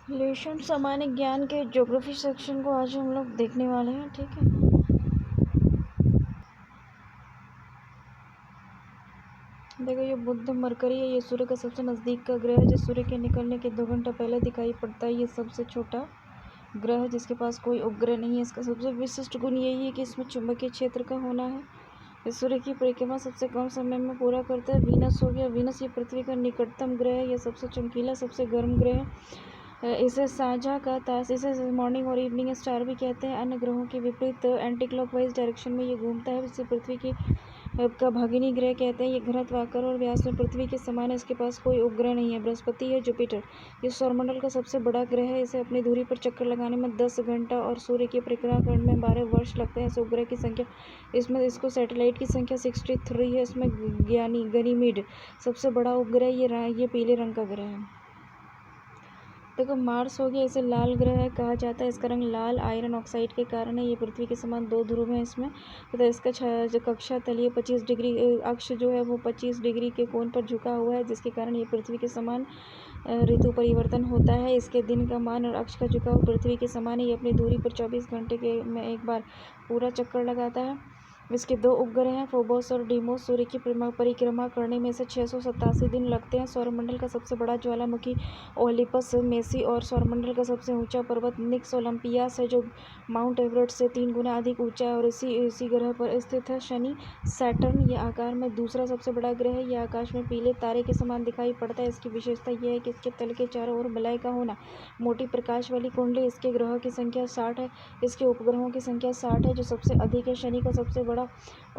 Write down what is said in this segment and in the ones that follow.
Relation सामान्य ज्ञान के ज्योग्राफी सेक्शन को आज हम लोग देखने वाले हैं। ठीक है, देखो ये बुध मरकरी है। ये सूर्य का सबसे नज़दीक का ग्रह है जो सूर्य के निकलने के 2 घंटा पहले दिखाई पड़ता है। ये सबसे छोटा ग्रह है जिसके पास कोई उपग्रह नहीं है। इसका सबसे विशिष्ट गुण यही है कि इसमें चुंबकीय क्षेत्र का होना है। ये सूर्य की परिक्रमा सबसे कम समय में पूरा करता है। वीनस हो गया, वीनस ये पृथ्वी का निकटतम ग्रह है। यह सबसे चमकीला, सबसे गर्म ग्रह है। इसे साझा का तास, इसे मॉर्निंग और इवनिंग स्टार भी कहते हैं। अन्य ग्रहों के विपरीत एंटी क्लॉकवाइज डायरेक्शन में ये घूमता है। इसे पृथ्वी की का भगिनी ग्रह कहते हैं। ये घनत्व, आकार और व्यास में पृथ्वी के समान है। इसके पास कोई उपग्रह नहीं है। बृहस्पति है, जुपिटर ये सौरमंडल का सबसे बड़ा ग्रह है। इसे अपनी धुरी पर चक्कर लगाने में 10 घंटा और सूर्य की परिक्रमा करने में 12 वर्ष लगते हैं। इस उपग्रह की संख्या, इसमें इसको सैटेलाइट की संख्या 63 है। इसमें गनीमीड सबसे बड़ा उपग्रह, ये पीले रंग का ग्रह है। देखो मार्स हो गया, इसे लाल ग्रह कहा जाता है। इसका रंग लाल आयरन ऑक्साइड के कारण है। ये पृथ्वी के समान 2 ध्रुव हैं इसमें तथा इसका जो कक्षा तलीय 25 डिग्री अक्ष जो है वो 25 डिग्री के कोण पर झुका हुआ है, जिसके कारण ये पृथ्वी के समान ऋतु परिवर्तन होता है। इसके दिन का मान और अक्ष का झुकाव पृथ्वी के समान है। ये अपनी दूरी पर 24 घंटे के में एक बार पूरा चक्कर लगाता है। इसके 2 उपग्रह हैं, फोबोस और डीमोस। सूर्य की परिक्रमा करने में इसे 687 दिन लगते हैं। सौरमंडल का सबसे बड़ा ज्वालामुखी ओलिपस मेसी और सौरमंडल का सबसे ऊंचा पर्वत निक्स ओलंपियास है, जो माउंट एवरेस्ट से 3 गुना अधिक ऊंचा है और इसी ग्रह पर स्थित है। शनि सैटर्न ये आकार में दूसरा सबसे बड़ा ग्रह है। यह आकाश में पीले तारे के समान दिखाई पड़ता है। इसकी विशेषता यह है कि इसके तल के चारों ओर वलय का होना। मोटी प्रकाश वाली कुंडली। इसके ग्रहों की संख्या 60 है। इसके उपग्रहों की संख्या 60 है, जो सबसे अधिक है। शनि का सबसे बड़ा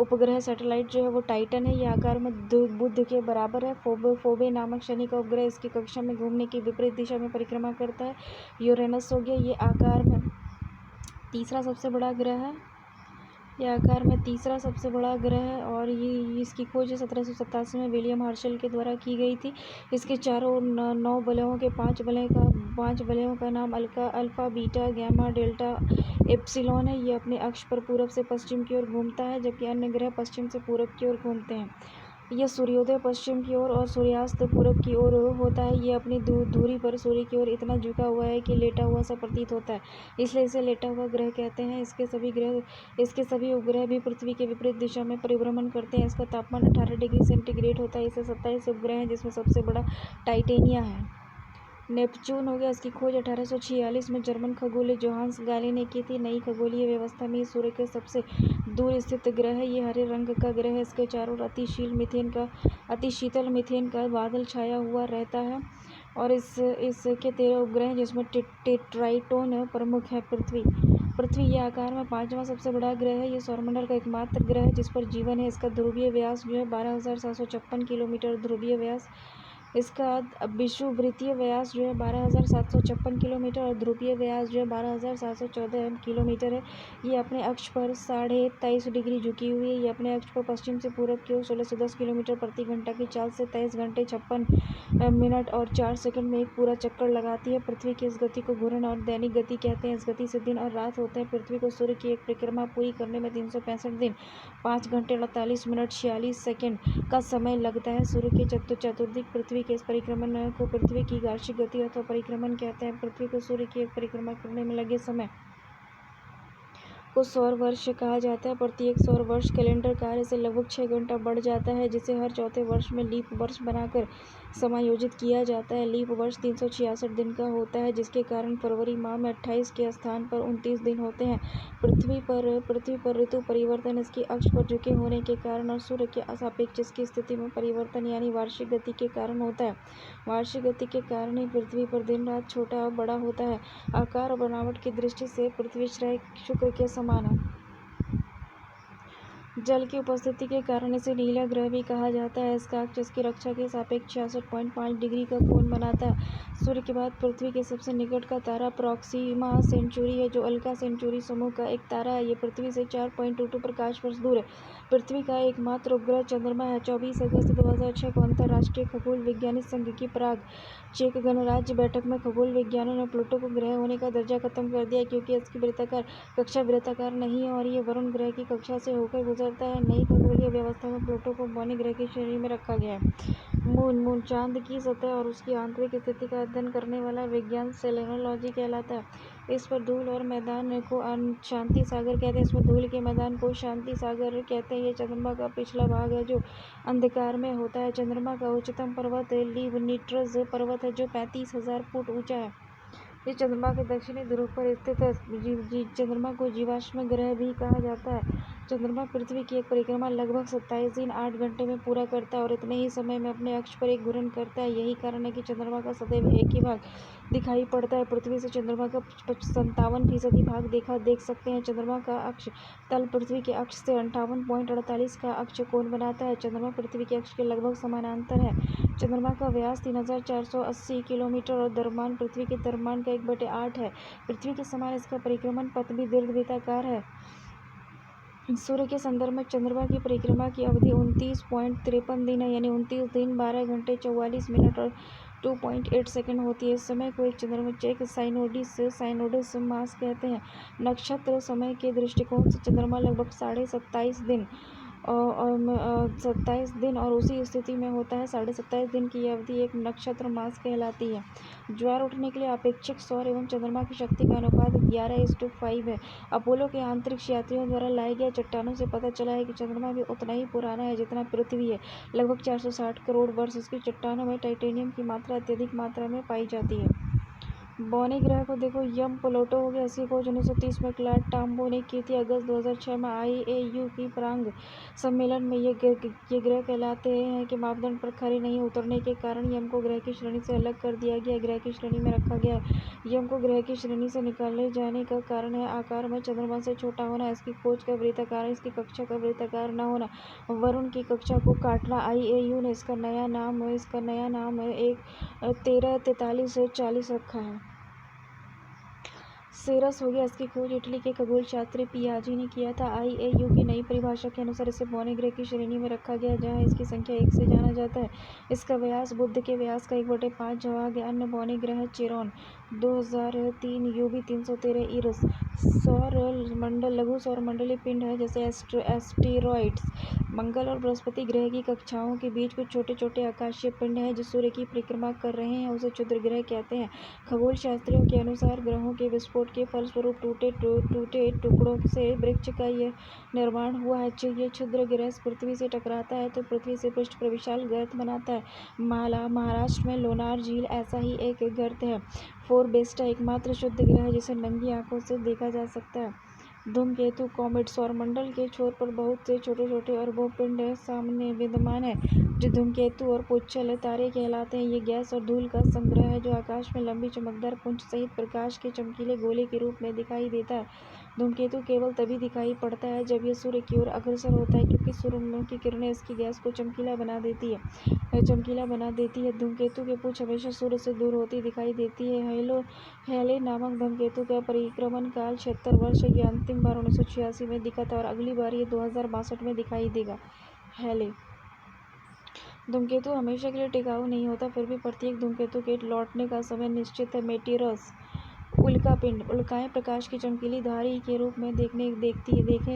उपग्रह सैटेलाइट जो है वो टाइटन है। यह आकार में बुध के बराबर है। फोबे नामक शनि का उपग्रह इसकी कक्षा में घूमने की विपरीत दिशा में परिक्रमा करता है। यूरेनस हो गया, ये आकार में तीसरा सबसे बड़ा ग्रह है। यह आकार में तीसरा सबसे बड़ा ग्रह है और ये इसकी खोज 1787 में विलियम हर्शल के द्वारा की गई थी। इसके चारों 9 वलयों के 5 वलयों का नाम alpha, beta, gamma, delta, epsilon है। ये अपने अक्ष पर पूरब से पश्चिम की ओर घूमता है, जबकि अन्य ग्रह पश्चिम से पूरब की ओर घूमते हैं। यह सूर्योदय पश्चिम की ओर और सूर्यास्त पूरब की ओर होता है। ये अपनी धुरी पर सूर्य की ओर इतना झुका हुआ है कि लेटा हुआ सा प्रतीत होता है, इसलिए इसे लेटा हुआ ग्रह कहते हैं। इसके सभी उपग्रह भी पृथ्वी के विपरीत दिशा में परिभ्रमण करते हैं। इसका तापमान 18 डिग्री सेंटीग्रेड होता है। इसे 27 उपग्रह हैं, जिसमें सबसे बड़ा टाइटेनिया है। नेपच्यून हो गया, इसकी खोज 1846 में जर्मन खगोली जोहान्स गाली ने की थी। नई खगोलीय व्यवस्था में सूर्य के सबसे दूर स्थित ग्रह है। ये हरे रंग का ग्रह है। इसके चारों ओर अति शीतल मीथेन का बादल छाया हुआ रहता है और इसके 13 उपग्रह हैं, जिसमें ट्राइटोन प्रमुख है। पृथ्वी ये आकार में 5वां सबसे बड़ा ग्रह है। ये सौरमंडल का एकमात्र ग्रह है जिस पर जीवन है। इसका ध्रुवीय व्यास जो है 12,756 किलोमीटर ध्रुवीय व्यास। इसका विषुववृत्तीय व्यास जो है 12,756 किलोमीटर और ध्रुवीय व्यास जो है 12,714 किलोमीटर है। ये अपने अक्ष पर 23.5 डिग्री झुकी हुई है। ये अपने अक्ष पर पश्चिम से पूरब की ओर 1610 किलोमीटर प्रति घंटा की चाल से 23 घंटे 56 मिनट और 4 सेकंड में एक पूरा चक्कर लगाती है। पृथ्वी की इस गति को घूर्णन और दैनिक गति कहते हैं। इस गति से दिन और रात होते हैं। पृथ्वी को सूर्य की एक परिक्रमा पूरी करने में 365 दिन 5 घंटे 48 मिनट 46 सेकंड का समय लगता है। सूर्य के चतुर्दिक पृथ्वी के इस परिक्रमण को पृथ्वी की वार्षिक गति अथवा परिक्रमण कहते हैं। पृथ्वी को सूर्य की एक परिक्रमा करने में लगे समय को सौर वर्ष कहा जाता है। प्रत्येक सौर वर्ष कैलेंडर कार्य से लगभग 6 घंटा बढ़ जाता है, जिसे हर चौथे वर्ष में लीप वर्ष बनाकर समायोजित किया जाता है। लीप वर्ष 366 दिन का होता है, जिसके कारण फरवरी माह में 28 के स्थान पर 29 दिन होते हैं। पृथ्वी पर ऋतु परिवर्तन इसकी अक्ष पर झुके होने के कारण और सूर्य के सापेक्ष इसकी स्थिति में परिवर्तन यानी वार्षिक गति के कारण होता है। वार्षिक गति के कारण ही पृथ्वी पर दिन रात छोटा और बड़ा होता है। आकार और बनावट की दृष्टि से पृथ्वी शुक्र के समान है। जल की उपस्थिति के कारण इसे नीला ग्रह भी कहा जाता है। इसका अक्ष इसकी रक्षा के सापेक्ष 66.5 डिग्री का कोण बनाता है। सूर्य के बाद पृथ्वी के सबसे निकट का तारा प्रॉक्सिमा सेंचुरी है, जो अल्फा सेंचुरी समूह का एक तारा है। ये पृथ्वी से 4.22 प्रकाश वर्ष दूर है। पृथ्वी का एकमात्र उपग्रह चंद्रमा है। 24 अगस्त 2006 को अंतर्राष्ट्रीय खगोल विज्ञानी संघ की प्राग चेक गणराज्य बैठक में खगोल विज्ञानियों ने प्लूटो को ग्रह होने का दर्जा खत्म कर दिया, क्योंकि इसकी कक्षा वृत्ताकार नहीं है और ये वरुण ग्रह की कक्षा से होकर चलता है। नई खगोलीय व्यवस्था में प्लूटो को बौने ग्रह की श्रेणी में रखा गया है। मून चांद की सतह और उसकी आंतरिक स्थिति का अध्ययन करने वाला विज्ञान सेलेनोलॉजी कहलाता है। इस पर धूल और मैदान को शांति सागर कहते हैं। इसमें धूल के मैदान को शांति सागर कहते हैं। ये चंद्रमा का पिछला भाग है जो अंधकार में होता है। चंद्रमा का उच्चतम पर्वत लीबनिट्रज पर्वत है जो 35,000 फुट ऊंचा है। ये चंद्रमा के दक्षिणी ध्रुव पर स्थित है। चंद्रमा को जीवाश्म ग्रह भी कहा जाता है। चंद्रमा पृथ्वी की एक परिक्रमा लगभग 27 दिन 8 घंटे में पूरा करता है और इतने ही समय में अपने अक्ष पर एक घूर्णन करता है। यही कारण है कि चंद्रमा का सदैव एक ही भाग दिखाई पड़ता है। पृथ्वी से चंद्रमा का 57% भाग देख सकते हैं। चंद्रमा का अक्ष तल पृथ्वी के अक्ष से 58.48 का अक्ष कोण बनाता है। चंद्रमा पृथ्वी के अक्ष के लगभग समानांतर है। चंद्रमा का व्यास 3480 किलोमीटर और द्रव्यमान पृथ्वी के द्रव्यमान का 1/8 है। पृथ्वी के समान इसका परिक्रमण पथ भी दीर्घवृत्ताकार है। सूर्य के संदर्भ में चंद्रमा की परिक्रमा की अवधि 29.53 दिन है, यानी 29 दिन 12 घंटे 44 मिनट और 2.8 सेकंड होती है। इस समय को एक चंद्रमा एक साइनोडिस मास कहते हैं। नक्षत्र समय के दृष्टिकोण से चंद्रमा लगभग 27.5 दिन और 27 दिन और उसी स्थिति में होता है। 27.5 दिन की अवधि एक नक्षत्र मास कहलाती है। ज्वार उठने के लिए अपेक्षित सौर एवं चंद्रमा की शक्ति का अनुपात 11:5 है। अपोलो के अंतरिक्ष यात्रियों द्वारा लाए गए चट्टानों से पता चला है कि चंद्रमा भी उतना ही पुराना है जितना पृथ्वी है, लगभग 460 करोड़ वर्ष। इसकी चट्टानों में टाइटेनियम की मात्रा अत्यधिक मात्रा में पाई जाती है। बौने ग्रह को देखो, यम प्लूटो हो गया। इसकी खोज 1930 में क्लाड टाम्बो ने की थी। अगस्त 2006 में IAU की प्रांग सम्मेलन में ये ग्रह कहलाते हैं कि मापदंड पर खरे नहीं उतरने के कारण यम को ग्रह की श्रेणी से अलग कर दिया गया, ग्रह की श्रेणी में रखा गया है। यम को ग्रह की श्रेणी से निकाले जाने का कारण है आकार में चंद्रमा से छोटा होना, इसकी खोज का वृत्ताकार, इसकी कक्षा का वृत्ताकार न होना, वरुण की कक्षा को काटना। IAU ने इसका नया नाम 134340 रखा है। सेरस हो गया। इसकी खोज इटली के खगोल शास्त्री पियाजी ने किया था। IAU की नई परिभाषा के अनुसार इसे बौने ग्रह की श्रेणी में रखा गया, जहां इसकी संख्या 1 से जाना जाता है। इसका व्यास बुध के व्यास का 1/5 भाग है। अन्य बौने ग्रह चेरोन 2003, UV 313, इरस सौर मंडल लघु सौर मंडलीय पिंड है जैसे एस्टेरॉइड्स। मंगल और बृहस्पति ग्रह की कक्षाओं के बीच कुछ छोटे छोटे आकाशीय पिंड हैं जो सूर्य की परिक्रमा कर रहे हैं, उसे क्षुद्र ग्रह कहते हैं। खगोल शास्त्रियों के अनुसार ग्रहों के विस्फोट के फलस्वरूप टूटे टुकड़ों से वृक्ष का यह निर्माण हुआ है। ये क्षुद्र ग्रह पृथ्वी से टकराता है तो पृथ्वी से पृष्ठ पर विशाल गर्त बनाता है। महाराष्ट्र में लोनार झील ऐसा ही एक गर्त है। फोरबेस्टा एकमात्र शुद्ध ग्रह है जिसे नंगी आंखों से देखा जा सकता है। धूमकेतु कॉमेट सौरमंडल के छोर पर बहुत से छोटे छोटे अरबों पिंड सामने विद्यमान है जो धूमकेतु और पुंजल तारे कहलाते हैं। ये गैस और धूल का संग्रह है जो आकाश में लंबी चमकदार पुंज सहित प्रकाश के चमकीले गोले के रूप में दिखाई देता है। धूमकेतु केवल तभी दिखाई पड़ता है जब यह सूर्य की ओर अग्रसर होता है, क्योंकि सूर्य की किरणें इसकी गैस को चमकीला बना देती है। धूमकेतु की पूंछ हमेशा सूर्य से दूर होती दिखाई देती है। हेले नामक धूमकेतु का परिक्रमण काल 76 वर्ष है। यह अंतिम बार 1986 में दिखा था और अगली बार ये 2062 में दिखाई देगा। हेले धूमकेतु हमेशा के लिए टिकाऊ नहीं होता, फिर भी प्रत्येक धूमकेतु के लौटने का समय निश्चित है। मेटिरस उल्कापिंड उल्काएं प्रकाश की चमकीली धारी के रूप में देखे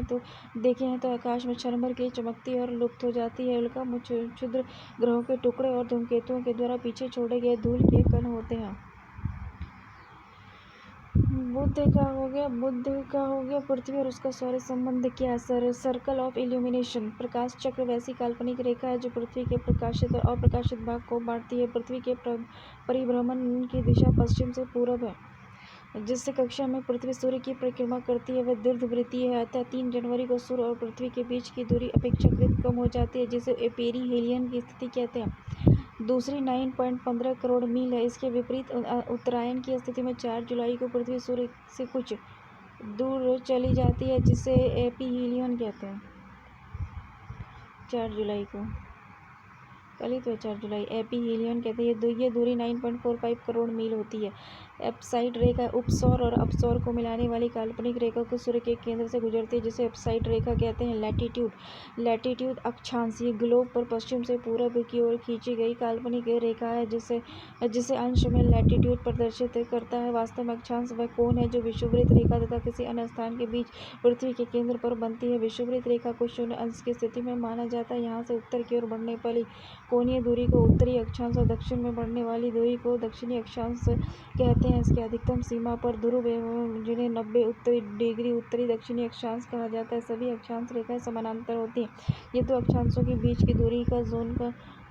हैं तो आकाश में क्षण भर के लिए चमकती और लुप्त हो जाती है। उल्का क्षुद्र ग्रहों के टुकड़े और धूमकेतुओं के द्वारा पीछे छोड़े गए धूल के कण होते हैं। बुध का हो गया। पृथ्वी और उसका सौर संबंध क्या है? सर्कल ऑफ इल्यूमिनेशन प्रकाश चक्र वैसी काल्पनिक रेखा है जो पृथ्वी के प्रकाशित और अप्रकाशित भाग को बांटती है। पृथ्वी के परिभ्रमण की दिशा पश्चिम से पूरब है। जिस कक्षा में पृथ्वी सूर्य की परिक्रमा करती है वह दीर्घवृत्तीय है, अतः 3 जनवरी को सूर्य और पृथ्वी के बीच की दूरी अपेक्षाकृत कम हो जाती है, जिसे पेरिहेलियन की स्थिति कहते हैं। दूसरी 9.15 करोड़ मील है। इसके विपरीत उत्तरायण की स्थिति में 4 जुलाई को पृथ्वी सूर्य से कुछ दूर चली जाती है, जिसे एपीहीलियन कहते हैं। 4 जुलाई को कल ही तो 4 जुलाई। एपीहीलियन कहते हैं ये दूरी 9.45 करोड़ मील होती है। एप्साइड रेखा उपसौर और अपसौर को मिलाने वाली काल्पनिक रेखा को सूर्य के केंद्र से गुजरती है, जिसे एप्साइड रेखा कहते हैं। लैटीट्यूड अक्षांश ये ग्लोब पर पश्चिम से पूरब की ओर खींची गई काल्पनिक रेखा है, जिसे अंश में लैटीट्यूड प्रदर्शित करता है। वास्तव में अक्षांश वह कोण है जो विषुववृत्त रेखा तथा किसी अन्य स्थान के बीच पृथ्वी के केंद्र पर बनती है। विषुववृत्त रेखा को शून्य अंश की स्थिति में माना जाता है। यहाँ से उत्तर की ओर बढ़ने वाली कोणीय दूरी को उत्तरी अक्षांश और दक्षिण में बढ़ने वाली दूरी को दक्षिणी अक्षांश कहते हैं। इसकी अधिकतम सीमा पर ध्रुव एवं जिन्हें 90 डिग्री उत्तरी दक्षिणी अक्षांश कहा जाता है, सभी अक्षांश रेखाएं समानांतर होती हैं। ये दो अक्षांशों के बीच की दूरी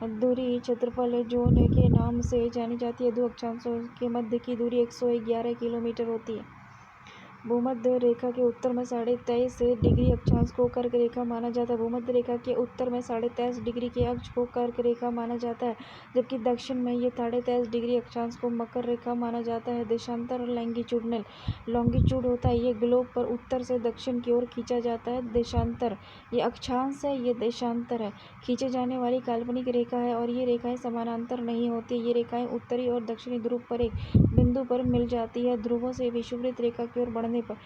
दूरी क्षेत्रफल जोन के नाम से जानी जाती है। दो अक्षांशों के मध्य की दूरी 111 किलोमीटर होती है। भूमध्य रेखा के उत्तर में 23.5 डिग्री अक्षांश को कर्क रेखा माना जाता है। भूमध्य रेखा के उत्तर में 23.5 डिग्री के अक्ष को कर्क रेखा माना जाता है, जबकि दक्षिण में ये 23.5 डिग्री अक्षांश को मकर रेखा माना जाता है। देशांतर और लॉन्गिट्यूड होता है, ये ग्लोब पर उत्तर से दक्षिण की ओर खींचा जाता है। देशांतर ये अक्षांश है, ये देशांतर है। खींचे जाने वाली काल्पनिक रेखा है और ये रेखाएं समानांतर नहीं होती। ये रेखाएं उत्तरी और दक्षिणी ध्रुव पर एक बिंदु पर मिल जाती है। ध्रुव से विषुववृत्त रेखा की ओर बढ़ने पर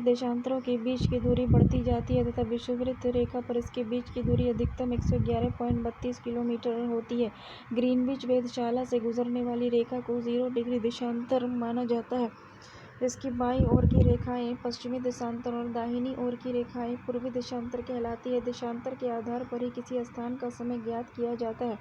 देशांतरों के बीच की दूरी बढ़ती जाती है तथा विषुववृत्त रेखा पर इसके बीच की दूरी अधिकतम 111.32 किलोमीटर होती है। ग्रीनविच वेधशाला से गुजरने वाली रेखा को 0 डिग्री देशांतर माना जाता है। इसकी बाईं ओर की रेखाएं पश्चिमी देशांतर और दाहिनी ओर की रेखाएं पूर्वी देशांतर कहलाती है। देशांतर के आधार पर ही किसी स्थान का समय ज्ञात किया जाता है।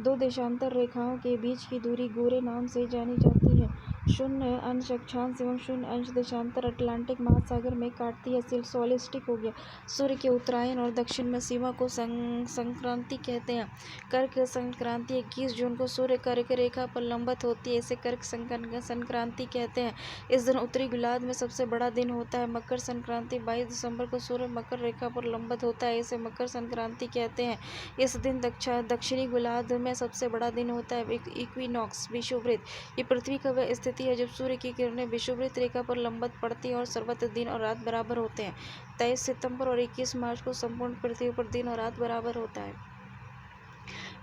दो देशांतर रेखाओं के बीच की दूरी गोरे नाम से जानी जाती है। 0 अंश अक्षांश एवं 0 अंश देशांतर अटलांटिक महासागर में काटती है। सोलिस्टिक हो गया। सूर्य के उत्तरायण और दक्षिण में सीमा को संक्रांति कहते हैं। कर्क संक्रांति 21 जून को सूर्य कर्क रेखा पर लंबवत होती है, इसे कर्क संक्रांति कहते हैं। इस दिन उत्तरी गोलार्ध में सबसे बड़ा दिन होता है। मकर संक्रांति 22 दिसंबर को सूर्य मकर रेखा पर लंबवत होता है, इसे मकर संक्रांति कहते हैं। इस दिन दक्षिणी गोलार्ध में सबसे बड़ा दिन होता है। इक्विनॉक्स विषुववृत्त ये पृथ्वी का वह स्थिति है जब सूर्य की किरणें विषुववृत्त रेखा पर लंबवत पड़ती हैं और सर्वत्र दिन और रात बराबर होते हैं। 23 सितंबर और 21 मार्च को संपूर्ण पृथ्वी पर दिन और रात बराबर होता है।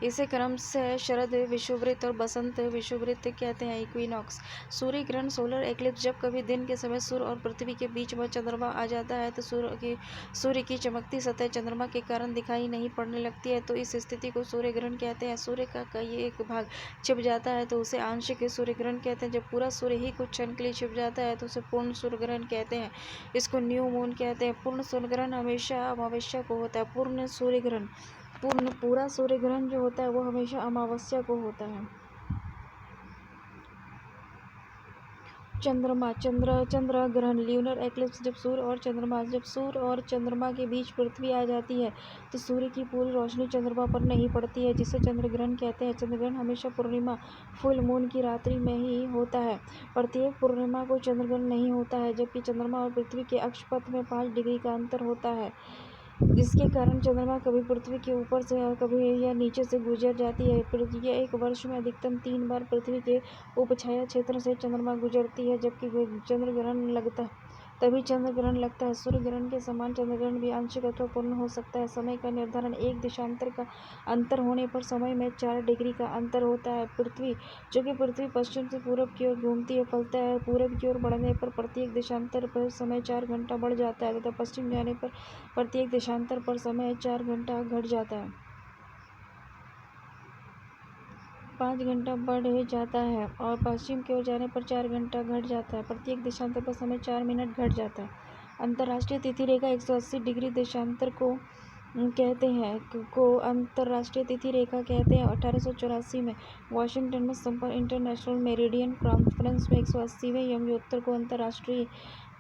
इसे क्रम से शरद विषुववृत्त और बसंत विषुववृत्त कहते हैं। इक्विनॉक्स सूर्य ग्रहण सोलर एक्लिप्स जब कभी दिन के समय सूर्य और पृथ्वी के बीच में चंद्रमा आ जाता है तो सूर्य की चमकती सतह चंद्रमा के कारण दिखाई नहीं पड़ने लगती है, तो इस स्थिति को सूर्य ग्रहण कहते हैं। सूर्य का कोई एक भाग छिप जाता है तो उसे आंशिक सूर्य ग्रहण कहते हैं। जब पूरा सूर्य ही कुछ क्षण के लिए छिप जाता है तो उसे पूर्ण सूर्य ग्रहण कहते हैं। इसको न्यू मून कहते हैं। पूर्ण सूर्य ग्रहण हमेशा अमावस्या को होता है। पूरा सूर्य ग्रहण जो होता है वो हमेशा अमावस्या को होता है। चंद्र ग्रहण ल्यूनर एक्लिप्स जब सूर्य और चंद्रमा के बीच पृथ्वी आ जाती है तो सूर्य की पूरी रोशनी चंद्रमा पर नहीं पड़ती है, जिसे चंद्र ग्रहण कहते हैं। चंद्र ग्रहण हमेशा पूर्णिमा फुल मून की रात्रि में ही होता है। प्रत्येक पूर्णिमा को चंद्र ग्रहण नहीं होता है, जबकि चंद्रमा और पृथ्वी के अक्षपथ में 5 डिग्री का अंतर होता है, जिसके कारण चंद्रमा कभी पृथ्वी के ऊपर से और कभी या नीचे से गुजर जाती है। यह एक वर्ष में अधिकतम 3 बार पृथ्वी के उपछाया क्षेत्र से चंद्रमा गुजरती है, जबकि तभी चंद्र ग्रहण लगता है। सूर्य ग्रहण के समान चंद्र ग्रहण भी आंशिक अथवा पूर्ण हो सकता है। समय का निर्धारण एक देशांतर का अंतर होने पर समय में 4 डिग्री का अंतर होता है। चूँकि पृथ्वी पश्चिम से पूरब की ओर घूमती है, फलतः पूरब की ओर बढ़ने पर प्रत्येक देशांतर पर समय 4 घंटा बढ़ जाता है तथा पश्चिम जाने पर प्रत्येक देशांतर पर समय 4 घंटा घट जाता है। 5 घंटा बढ़ जाता है और पश्चिम की ओर जाने पर 4 घंटा घट जाता है। प्रत्येक देशांतर पर समय 4 मिनट घट जाता है। अंतर्राष्ट्रीय तिथि रेखा 180 डिग्री देशांतर को अंतर्राष्ट्रीय तिथि रेखा कहते हैं। 1884 में वाशिंगटन में संपन्न इंटरनेशनल मेरिडियन कॉन्फ्रेंस में 180वें यमोत्तर को अंतर्राष्ट्रीय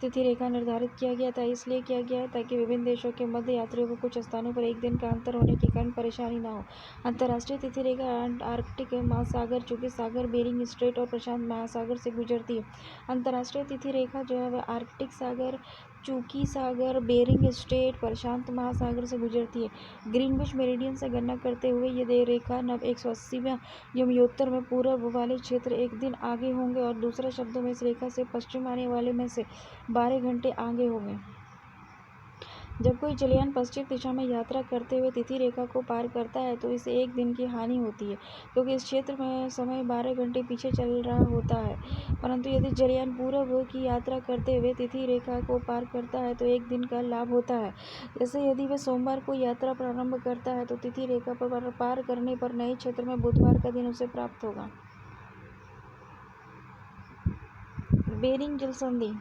तिथि रेखा निर्धारित किया गया था। इसलिए किया गया ताकि विभिन्न देशों के मध्य यात्रियों को कुछ स्थानों पर एक दिन का अंतर होने के कारण परेशानी न हो। अंतर्राष्ट्रीय तिथि रेखा आर्कटिक महासागर, चूंकि सागर, बेरिंग स्ट्रेट और प्रशांत महासागर से गुजरती है। अंतर्राष्ट्रीय तिथि रेखा जो है वह आर्कटिक सागर चूकी सागर, बेरिंग स्ट्रेट, प्रशांत महासागर से गुजरती है। ग्रीनविच मेरिडियन से गणना करते हुए ये रेखा नब 180वें यमयोत्तर में पूरब वाले क्षेत्र एक दिन आगे होंगे और दूसरे शब्दों में इस रेखा से पश्चिम आने वाले में से 12 घंटे आगे होंगे। जब कोई जलयान पश्चिम दिशा में यात्रा करते हुए तिथि रेखा को पार करता है तो इसे एक दिन की हानि होती है, क्योंकि इस क्षेत्र में समय 12 घंटे पीछे चल रहा होता है। परंतु यदि जलयान पूरब की यात्रा करते हुए तिथि रेखा को पार करता है तो एक दिन का लाभ होता है। जैसे यदि वह सोमवार को यात्रा प्रारंभ करता है तो तिथि रेखा पर पार करने पर नए क्षेत्र में बुधवार का दिन उसे प्राप्त होगा। बेरिंग जल संधि।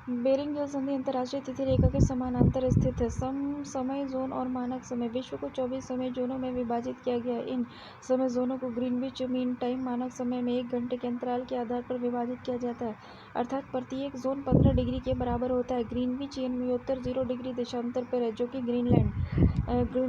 बेरिंग जल संधि अंतर्राष्ट्रीय तिथि रेखा के समानांतर स्थित है। समय जोन और मानक समय। विश्व को 24 समय जोनों में विभाजित किया गया है। इन समय जोनों को ग्रीनविच मीन टाइम मानक समय में 1 घंटे के अंतराल के आधार पर विभाजित किया जाता है, अर्थात प्रत्येक जोन 15 डिग्री के बराबर होता है। ग्रीनविच यमयोत्तर 0 डिग्री देशांतर पर है, जो कि ग्रीनलैंड,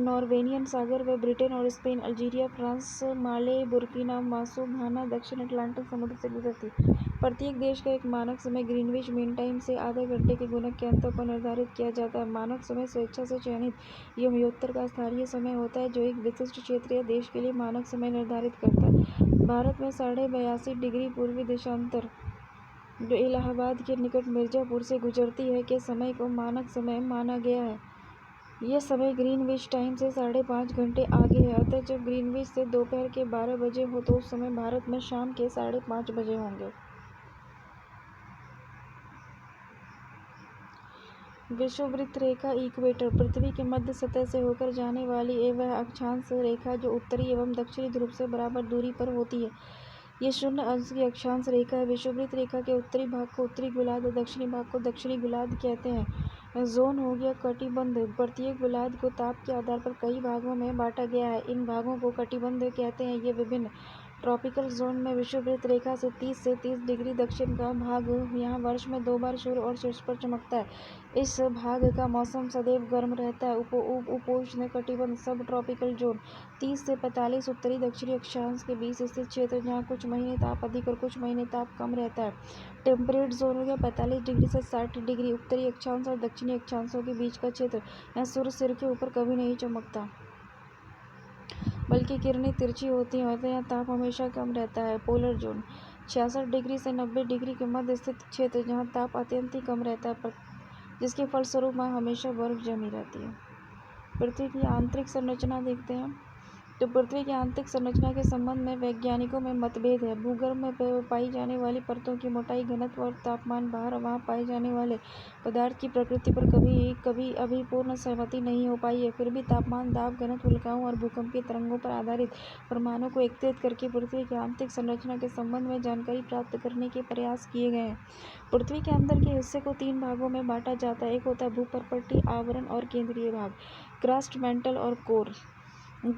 नॉर्वेनियन सागर व ब्रिटेन और स्पेन, अल्जीरिया, फ्रांस, माले, बुर्किना फासो, घाना, दक्षिण अटलांटिक समुद्र से गुजरती है। प्रत्येक देश का एक मानक समय ग्रीनविच मीन टाइम से आधे घंटे के गुणक के अंतर पर निर्धारित किया जाता है। मानक समय स्वेच्छा से चयनित यमयोत्तर का स्थानीय समय होता है, जो एक विशिष्ट क्षेत्र या देश के लिए मानक समय निर्धारित करता है। भारत में 82.5 डिग्री पूर्वी देशांतर, जो इलाहाबाद के निकट मिर्जापुर से गुजरती है, के समय को मानक समय माना गया है। यह समय ग्रीनविच टाइम से 5.5 घंटे आगे है, अतः जब ग्रीनविच से दोपहर के 12 बजे हो तो उस समय भारत में शाम के 5:30 बजे होंगे। विषुववृत्त रेखा इक्वेटर, पृथ्वी के मध्य सतह से होकर जाने वाली वह अक्षांश रेखा जो उत्तरी एवं दक्षिणी ध्रुव से बराबर दूरी पर होती है। ये 0 अंश की अक्षांश रेखा है। विषुववृत्त रेखा के उत्तरी भाग को उत्तरी गोलार्ध और दक्षिणी भाग को दक्षिणी गोलार्ध कहते हैं। जोन हो गया कटिबंध। प्रत्येक गोलार्ध को ताप के आधार पर कई भागों में बांटा गया है। इन भागों को कटिबंध कहते हैं। ये विभिन्न ट्रॉपिकल जोन में विषुववृत्त रेखा से 30 से 30 डिग्री दक्षिण का भाग यहाँ वर्ष में 2 बार सूर्य और शीर्ष पर चमकता है। इस भाग का मौसम सदैव गर्म रहता है। उपोष्ण कटिबंध सब ट्रॉपिकल जोन 30 से 45 उत्तरी दक्षिणी अक्षांश के बीच स्थित क्षेत्र, जहाँ कुछ महीने ताप अधिक और कुछ महीने ताप कम रहता है। टेम्परेट जोन हो गया 45 डिग्री से 60 डिग्री उत्तरी अक्षांश और दक्षिणी अक्षांशों के बीच का क्षेत्र। यहाँ सूर्य सिर के ऊपर कभी नहीं चमकता, बल्कि किरणें तिरछी होती हैं, और यहाँ ताप हमेशा कम रहता है। पोलर जोन 66 डिग्री से 90 डिग्री के मध्य स्थित क्षेत्र, जहाँ ताप अत्यंत ही कम रहता है, जिसके फलस्वरूप वहाँ हमेशा बर्फ जमी रहती है। पृथ्वी की आंतरिक संरचना देखते हैं। तो पृथ्वी की आंतरिक संरचना के संबंध में वैज्ञानिकों में मतभेद है। भूगर्भ में पाई जाने वाली परतों की मोटाई, घनत्व और तापमान, बाहर वहाँ पाए जाने वाले पदार्थ की प्रकृति पर कभी अभी पूर्ण सहमति नहीं हो पाई है। फिर भी तापमान, दाब, घनत्व, उल्काओं और भूकंपीय तरंगों पर आधारित प्रमाणों को एकत्रित करके पृथ्वी की आंतरिक संरचना के संबंध में जानकारी प्राप्त करने के प्रयास किए गए हैं। पृथ्वी के अंदर के हिस्से को 3 भागों में बांटा जाता है। एक होता है भूपर्पट्टी, आवरण और केंद्रीय भाग, क्रस्ट, मेंटल और कोर।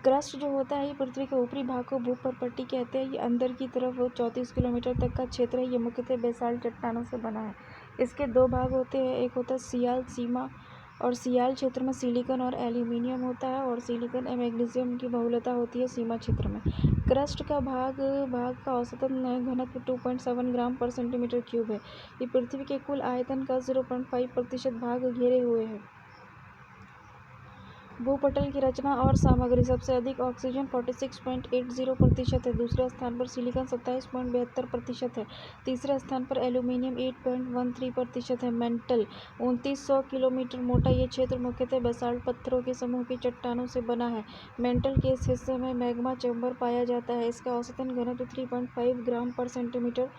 क्रस्ट जो होता है, ये पृथ्वी के ऊपरी भाग को भूपर्पट्टी कहते हैं। ये अंदर की तरफ 34 किलोमीटर तक का क्षेत्र है। ये मुख्यतः बेसाल्ट चट्टानों से बना है। इसके 2 भाग होते हैं। एक होता है सियाल सीमा, और सियाल क्षेत्र में सिलिकॉन और एल्यूमिनियम होता है, और सिलिकॉन एवं मैग्नीशियम की बहुलता होती है सीमा क्षेत्र में। क्रस्ट का भाग का औसतन घनत्व 2.7 ग्राम पर सेंटीमीटर क्यूब है। ये पृथ्वी के कुल आयतन का 0.5% भाग घेरे हुए है। भूपटल की रचना और सामग्री। सबसे अधिक ऑक्सीजन 46.80% है। दूसरे स्थान पर सिलिकॉन 27.72% है। तीसरे स्थान पर एल्यूमिनियम 8.13% है। मेंटल 2900 किलोमीटर मोटा। ये क्षेत्र मुख्यतः बेसाल्ट पत्थरों के समूह की चट्टानों से बना है। मेंटल के इस हिस्से में मैग्मा चैम्बर पाया जाता है। इसका औसतन घनत्व 3.5 ग्राम पर सेंटीमीटर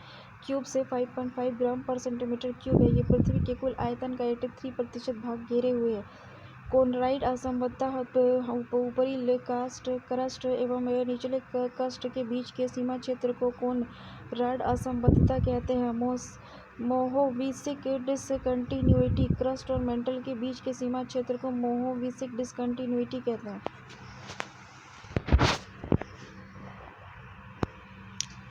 क्यूब से 5.5 ग्राम पर सेंटीमीटर क्यूब है। ये पृथ्वी के कुल आयतन का 83% भाग घेरे हुए है। कोनराइड असंबद्धता ऊपरी क्रस्ट एवं निचले क्रस्ट के बीच के सीमा क्षेत्र को कोनराड असंबद्धता कहते हैं। मोहोविसिक डिसकंटिन्यूटी। क्रस्ट और मेंटल के बीच के सीमा क्षेत्र को मोहोविसिक डिसकंटिन्यूटी कहते हैं।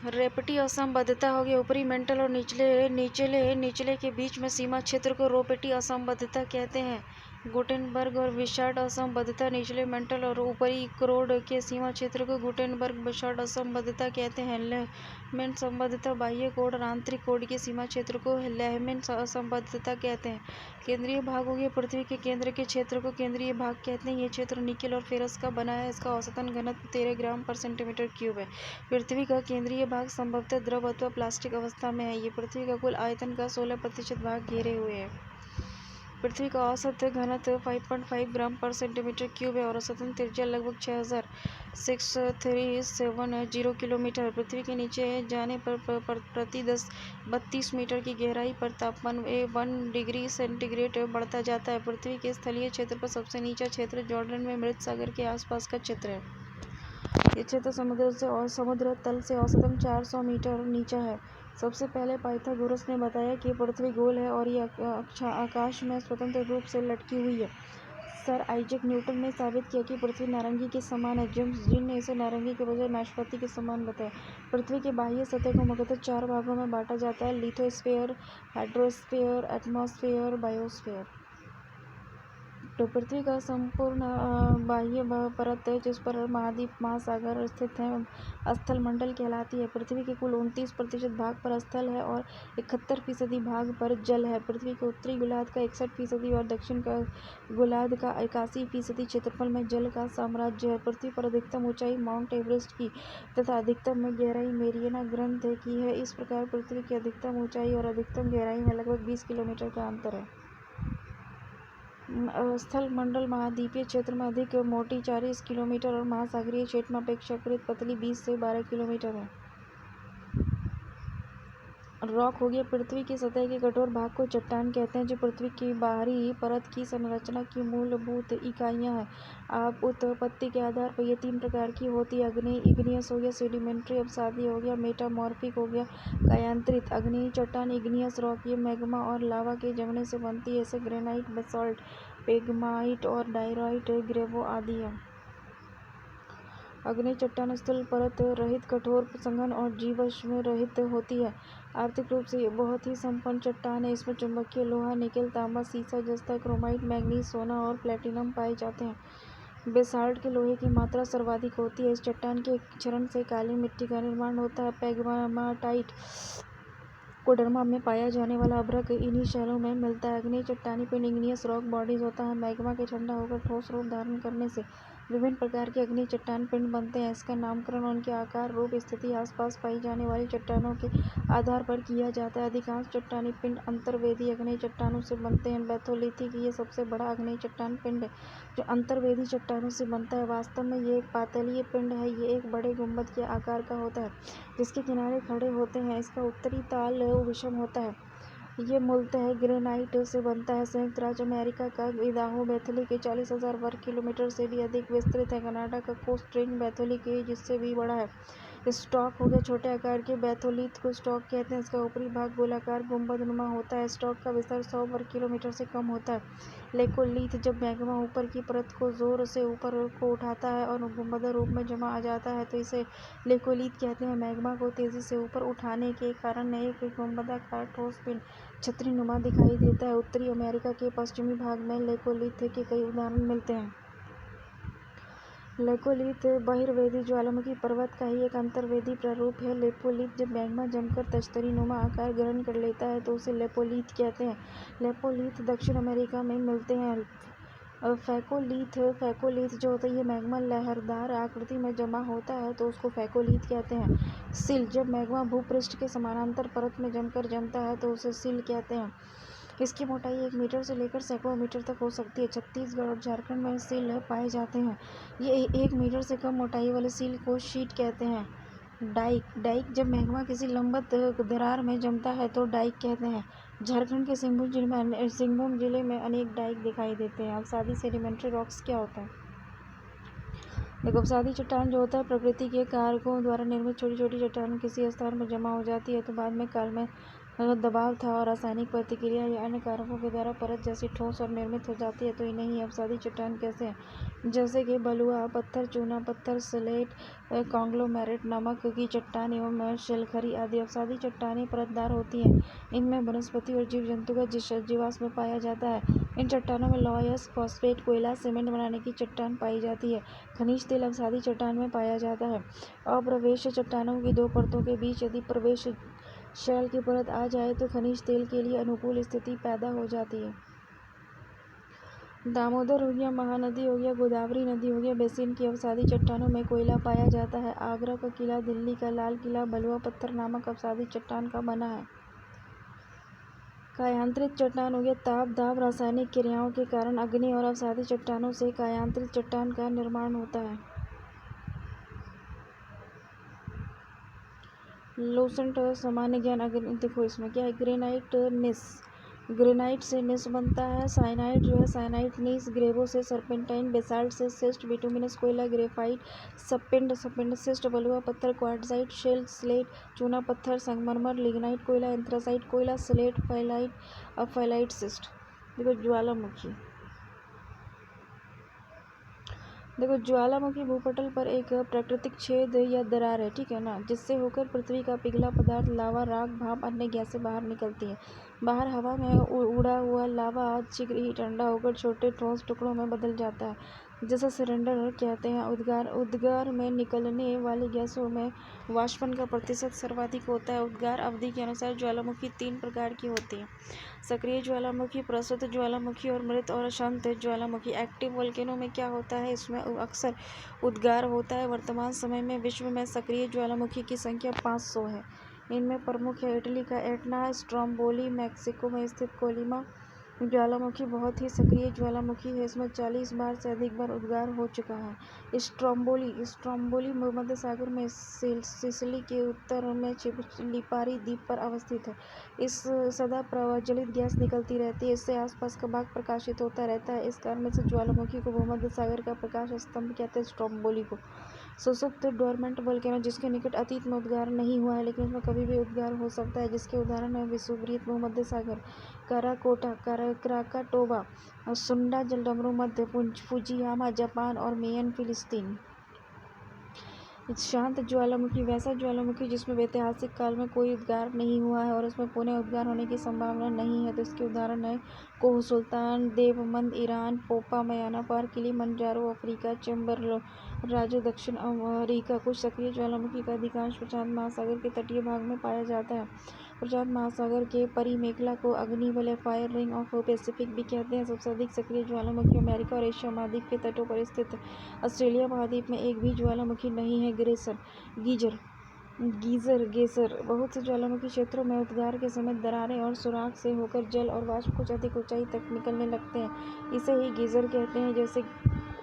रेपटी असंबद्धता हो गया ऊपरी मेंटल और निचले के बीच में सीमा क्षेत्र को रोपेटी असंबद्धता कहते हैं। गुटेनबर्ग और विशार्ड असंबद्धता निचले मेंटल और ऊपरी क्रोड के सीमा क्षेत्र को गुटेनबर्ग विशार्ड असंबद्धता कहते हैं। लेहमैन संबद्धता बाह्य कोड और आंतरिक कोड के सीमा क्षेत्र को लेहमैन असंबद्धता कहते हैं। केंद्रीय भाग हो गया पृथ्वी के केंद्र के क्षेत्र को केंद्रीय भाग कहते हैं। ये क्षेत्र निकेल और फेरस का बना है। इसका औसतन घनत्व 13 ग्राम पर सेंटीमीटर क्यूब है। पृथ्वी का केंद्रीय भाग संभवतः द्रव अथवा प्लास्टिक अवस्था में है। ये पृथ्वी का कुल आयतन का 16% भाग घेरे हुए है। पृथ्वी का औसत घनत्व 5.5 ग्राम पर सेंटीमीटर क्यूब है और औसतन त्रिज्या लगभग 6370 किलोमीटर। पृथ्वी के नीचे जाने पर प्रति 32 मीटर की गहराई पर तापमान 1 डिग्री सेंटीग्रेड बढ़ता जाता है। पृथ्वी के स्थलीय क्षेत्र पर सबसे नीचा क्षेत्र जॉर्डन में मृत सागर के आसपास का क्षेत्र है। ये क्षेत्र समुद्र तल से औसतन 400 मीटर नीचा है। सबसे पहले पाइथागोरस ने बताया कि पृथ्वी गोल है और ये आकाश में स्वतंत्र रूप से लटकी हुई है। सर आइजैक न्यूटन ने साबित किया कि पृथ्वी नारंगी के समान है। जेम्स जीन ने इसे नारंगी के बजाय नाशपाती के समान बताया। पृथ्वी की बाह्य सतह को मुख्यतः 4 भागों में बांटा जाता है: लिथोस्फीयर, हाइड्रोस्फीयर, एटमॉस्फेयर, बायोस्फीयर। तो पृथ्वी का संपूर्ण बाह्य परत जिस पर महाद्वीप महासागर स्थित है स्थल मंडल कहलाती है। पृथ्वी के कुल 29% भाग पर स्थल है और 71% भाग पर जल है। पृथ्वी के उत्तरी गोलार्ध का 61% और दक्षिण का गोलार्ध का 81% क्षेत्रफल में जल का साम्राज्य है। पृथ्वी पर अधिकतम ऊंचाई माउंट एवरेस्ट की तथा अधिकतम गहराई मेरियाना ग्रंथ की है। इस प्रकार पृथ्वी की अधिकतम ऊंचाई और अधिकतम गहराई में लगभग 20 किलोमीटर का अंतर है। स्थल मंडल महाद्वीपीय क्षेत्र में अधिक मोटी 40 किलोमीटर और महासागरीय क्षेत्र में अपेक्षाकृत पतली 20 से 12 किलोमीटर है। रॉक हो गया पृथ्वी की सतह के कठोर भाग को चट्टान कहते हैं, जो पृथ्वी की बाहरी परत की संरचना की मूलभूत इकाइयां हैं। आप उत्पत्ति के आधार पर ये 3 प्रकार की होती है: आग्नेय, इग्नियस हो गया, सेडिमेंट्री अपसादी हो गया, मेटामॉर्फिक हो गया, कायांतरित। आग्नेय चट्टान इग्नियस रॉक ये मैग्मा और लावा के जमने से बनती है। ऐसे ग्रेनाइट, बेसाल्ट, पेगमाइट और डायराइट, ग्रेवो आदि है। आग्नेय चट्टान स्थल परत रहित, कठोर, सघन और जीवाश्म रहित होती है। आर्थिक रूप से ये बहुत ही संपन्न चट्टान है। इसमें चुंबकीय लोहा, निकेल, तांबा, सीसा, जस्ता, क्रोमाइट, मैंगनीज, सोना और प्लेटिनम पाए जाते हैं। बेसाल्ट के लोहे की मात्रा सर्वाधिक होती है। इस चट्टान के क्षरण से काली मिट्टी का निर्माण होता है। पेगमाटाइट कोडरमा में पाया जाने वाला अभ्रक इन्हीं शैलों में मिलता है। आग्नेय चट्टानी पिंड इग्नियस रॉक बॉडीज होता है। मैग्मा के ठंडा होकर ठोस रूप धारण करने से विभिन्न प्रकार के आग्नेय चट्टान पिंड बनते हैं। इसका नामकरण उनके आकार, रूप, स्थिति, आसपास पाई जाने वाली चट्टानों के आधार पर किया जाता है। अधिकांश चट्टानी पिंड अंतर्वेदी आग्नेय चट्टानों से बनते हैं। बैथोलिथिक ये सबसे बड़ा आग्नेय चट्टान पिंड है जो अंतर्वेदी चट्टानों से बनता है। वास्तव में ये एक पातलीय पिंड है। ये एक बड़े गुंबद के आकार का होता है जिसके किनारे खड़े होते हैं। इसका उत्तरी ताल विषम होता है। ये मूलतः ग्रेनाइट से बनता है। संयुक्त राज्य अमेरिका का इदाहो बैथोलिक 40,000 वर्ग किलोमीटर से भी अधिक विस्तृत है। कनाडा का कोस्ट रेंज बैथोलिक जिससे भी बड़ा है। स्टॉक हो गया छोटे आकार के बैथोलिथ को स्टॉक कहते हैं। इसका ऊपरी भाग गोलाकार गुंबदनुमा होता है। स्टॉक का विस्तार 100 वर्ग किलोमीटर से कम होता है। लेकोलिथ जब मैग्मा ऊपर की परत को जोर से ऊपर को उठाता है और गुंबद रूप में जमा आ जाता है तो इसे लेकोलिथ कहते हैं। मैग्मा को तेजी से ऊपर उठाने के कारण एक गुंबदाकार ठोस पिंड छतरीनुमा दिखाई देता है। उत्तरी अमेरिका के पश्चिमी भाग में लेकोलिथ के कई उदाहरण मिलते हैं। लेकोलिथ बहिर्वेदी ज्वालामुखी पर्वत का ही एक अंतर्वेदी प्रारूप है। लेपोलिथ जब मैग्मा जमकर तश्तरीनुमा आकार ग्रहण कर लेता है तो उसे लेपोलिथ कहते हैं। लेपोलिथ दक्षिण अमेरिका में मिलते हैं। फैकोलिथ जो होता है ये मैग्मा लहरदार आकृति में जमा होता है तो उसको फैकोलिथ कहते हैं। सिल जब मैग्मा भूपृष्ठ के समानांतर परत में जमता है तो उसे सिल कहते हैं। इसकी मोटाई 1 मीटर से लेकर सैकड़ों मीटर तक हो सकती है। छत्तीसगढ़ और झारखंड में सील पाए जाते हैं। ये 1 मीटर से कम मोटाई वाले सील को शीट कहते हैं। डाइक जब मैग्मा किसी लंबवत दरार में जमता है तो डाइक कहते हैं। झारखंड के सिंहभूम जिले में अनेक डाइक दिखाई देते हैं। अवसादी सेडिमेंट्री रॉक्स क्या होता है? देखो, अवसादी चट्टान जो होता है प्रकृति के कारकों द्वारा निर्मित छोटी छोटी चट्टान किसी स्थान पर जमा हो जाती है तो बाद में काल में दबाव था और रासायनिक प्रतिक्रिया या अन्य कारकों के द्वारा परत जैसी ठोस और निर्मित हो जाती है, तो इन्हें ही अवसादी चट्टान कैसे हैं, जैसे कि बलुआ पत्थर, चूना पत्थर, स्लेट, कॉन्ग्लोमेरेट, नमक की चट्टान एवं शैलखरी आदि। अवसादी चट्टानें परतदार होती हैं। इनमें वनस्पति और जीव जंतु का जीवाश्म पाया जाता है। इन चट्टानों में लौह, यस्क, फॉस्फेट, कोयला, सीमेंट बनाने की चट्टान पाई जाती है। खनिज तेल अवसादी चट्टान में पाया जाता है। अप्रवेश चट्टानों की दो परतों के बीच यदि प्रवेश शैल की परत आ जाए तो खनिज तेल के लिए अनुकूल स्थिति पैदा हो जाती है। दामोदर हो गया, महानदी हो गया, गोदावरी नदी हो गया, बेसिन की अवसादी चट्टानों में कोयला पाया जाता है। आगरा का किला, दिल्ली का लाल किला बलुआ पत्थर नामक अवसादी चट्टान का बना है। कायांतरित चट्टान हो गया, ताप, दाब, रासायनिक क्रियाओं के कारण अग्नि और अवसादी चट्टानों से कायांतरित चट्टान का निर्माण होता है। लूसेंट सामान्य ज्ञान अगर देखो इसमें क्या है, ग्रेनाइट निस, ग्रेनाइट से निस बनता है। साइनाइट जो है, साइनाइट नीस, ग्रेवो से सर्पेंटाइन, बेसाल्ट से सिस्ट, बिटुमिनस कोयला, ग्रेफाइट, सपिंड सिस्ट, बलुआ पत्थर, क्वार्टजाइट, शेल, स्लेट, चूना पत्थर, संगमरमर, लिग्नाइट कोयला, एंथ्रासाइट कोयला, स्लेट, फाइलाइट सिस्ट। देखो ज्वालामुखी भूपटल पर एक प्राकृतिक छेद या दरार है, ठीक है ना, जिससे होकर पृथ्वी का पिघला पदार्थ लावा, राख, भाप, अन्य गैसें बाहर निकलती है। बाहर हवा में उड़ा हुआ लावा शीघ्र ही ठंडा होकर छोटे ठोस टुकड़ों में बदल जाता है, जैसा सिलेंडर कहते हैं। उद्गार में निकलने वाली गैसों में वाष्पन का प्रतिशत सर्वाधिक होता है। उद्गार अवधि के अनुसार ज्वालामुखी 3 प्रकार की होती है: सक्रिय ज्वालामुखी, प्रसुत ज्वालामुखी और मृत और शांत ज्वालामुखी। एक्टिव वोल्केनो में क्या होता है, इसमें अक्सर उद्गार होता है। वर्तमान समय में विश्व में सक्रिय ज्वालामुखी की संख्या 500 है। इनमें प्रमुख है इटली का एटना, स्ट्रोम्बोली, मैक्सिको में स्थित कोलिमा ज्वालामुखी बहुत ही सक्रिय ज्वालामुखी है। इसमें 40 बार से अधिक बार उद्गार हो चुका है। स्ट्रोम्बोली भूमध्य सागर में सिसिली के उत्तर में लिपारी द्वीप पर अवस्थित है। इस सदा प्रज्वलित गैस निकलती रहती है, इससे आसपास का भाग प्रकाशित होता रहता है। इस कारण से ज्वालामुखी को भूमध्य सागर का प्रकाश स्तंभ कहते हैं, स्ट्रोम्बोली को। सुसुप्त डोरमेंट वोल्केनो, जिसके निकट अतीत में उद्गार नहीं हुआ है लेकिन उसमें कभी भी उद्गार हो सकता है, जिसके उदाहरण हैं विसुवरियत भूमध्य सागर, कराकोटा, क्राकाटोवा, सुंडा जलडमरू मध्य, फुजियामा जापान और मेयन फिलिस्तीन। शांत ज्वालामुखी वैसा ज्वालामुखी जिसमें ऐतिहासिक काल में कोई उद्गार नहीं हुआ है और उसमें पुनः उद्गार होने की संभावना नहीं है, तो इसके उदाहरण है कोह सुल्तान, Damavand Iran, Popa Myanmar, Kilimanjaro Africa, Chimborazo दक्षिण अमेरिका। कुछ सक्रिय ज्वालामुखी का अधिकांश प्रशांत महासागर के तटीय भाग में पाया जाता है। प्रशांत महासागर के परिमेखला को अग्निवलय, फायर रिंग ऑफ पैसिफिक भी कहते हैं। सबसे अधिक सक्रिय ज्वालामुखी अमेरिका और एशिया महाद्वीप के तटों पर स्थित है। ऑस्ट्रेलिया महाद्वीप में एक भी ज्वालामुखी नहीं है। गेसर बहुत से ज्वालामुखी क्षेत्रों में उद्गार के समय दरारें और सुराख से होकर जल और वाष्प कुछ अधिक ऊंचाई तक निकलने लगते हैं। इसे ही गीजर कहते हैं, जैसे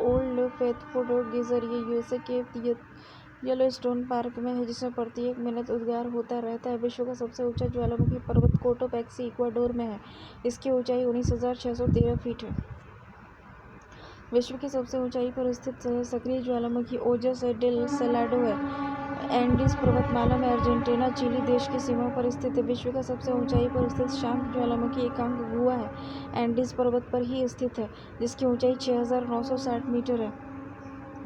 ओल्ड फेथफुल गीजर, ये यूएसए के येलोस्टोन पार्क में है, जिसमें प्रत्येक मिनट उद्गार होता रहता है। विश्व का सबसे ऊंचा ज्वालामुखी पर्वत कोटोपैक्सी इक्वाडोर में है। इसकी ऊंचाई 19,613 फीट है। विश्व की सबसे ऊंचाई पर स्थित सक्रिय ज्वालामुखी ओजस डेल सलाडो है। एंडीज पर्वतमाला में अर्जेंटीना चिली देश की सीमा पर स्थित है। विश्व का सबसे ऊंचाई पर स्थित शांत ज्वालामुखी एकांकागुआ है, एंडीज पर्वत पर ही स्थित है, जिसकी ऊंचाई 6,960 मीटर है।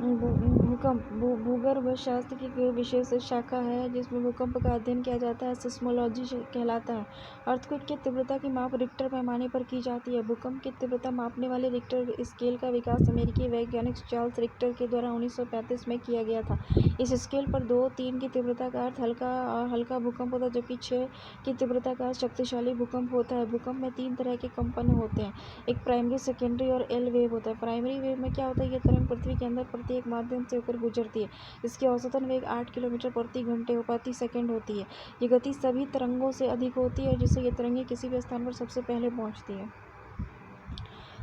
भूकंप भूगर्भ शास्त्र की विशेष शाखा है जिसमें भूकंप का अध्ययन किया जाता है, सिस्मोलॉजी कहलाता है। अर्थक्वेक की तीव्रता की माप रिक्टर पैमाने पर की जाती है। भूकंप की तीव्रता मापने वाले रिक्टर स्केल का विकास अमेरिकी वैज्ञानिक चार्ल्स रिक्टर के द्वारा 1935 में किया गया था। इस स्केल पर 2-3 की तीव्रता का अर्थ हल्का भूकंप होता है, जबकि 6 की तीव्रता का अर्थ शक्तिशाली भूकंप होता है। भूकंप में 3 तरह के कंपन होते हैं, एक प्राइमरी, सेकेंडरी और एल वेव होता है। प्राइमरी वेव में क्या होता है, ये तरंग पृथ्वी के अंदर प्रत्येक माध्यम से होकर गुजरती है। इसकी औसतन वेग 8 किलोमीटर प्रति सेकंड होती है। ये गति सभी तरंगों से अधिक होती है, जिससे ये तरंगें किसी भी स्थान पर सबसे पहले पहुंचती है।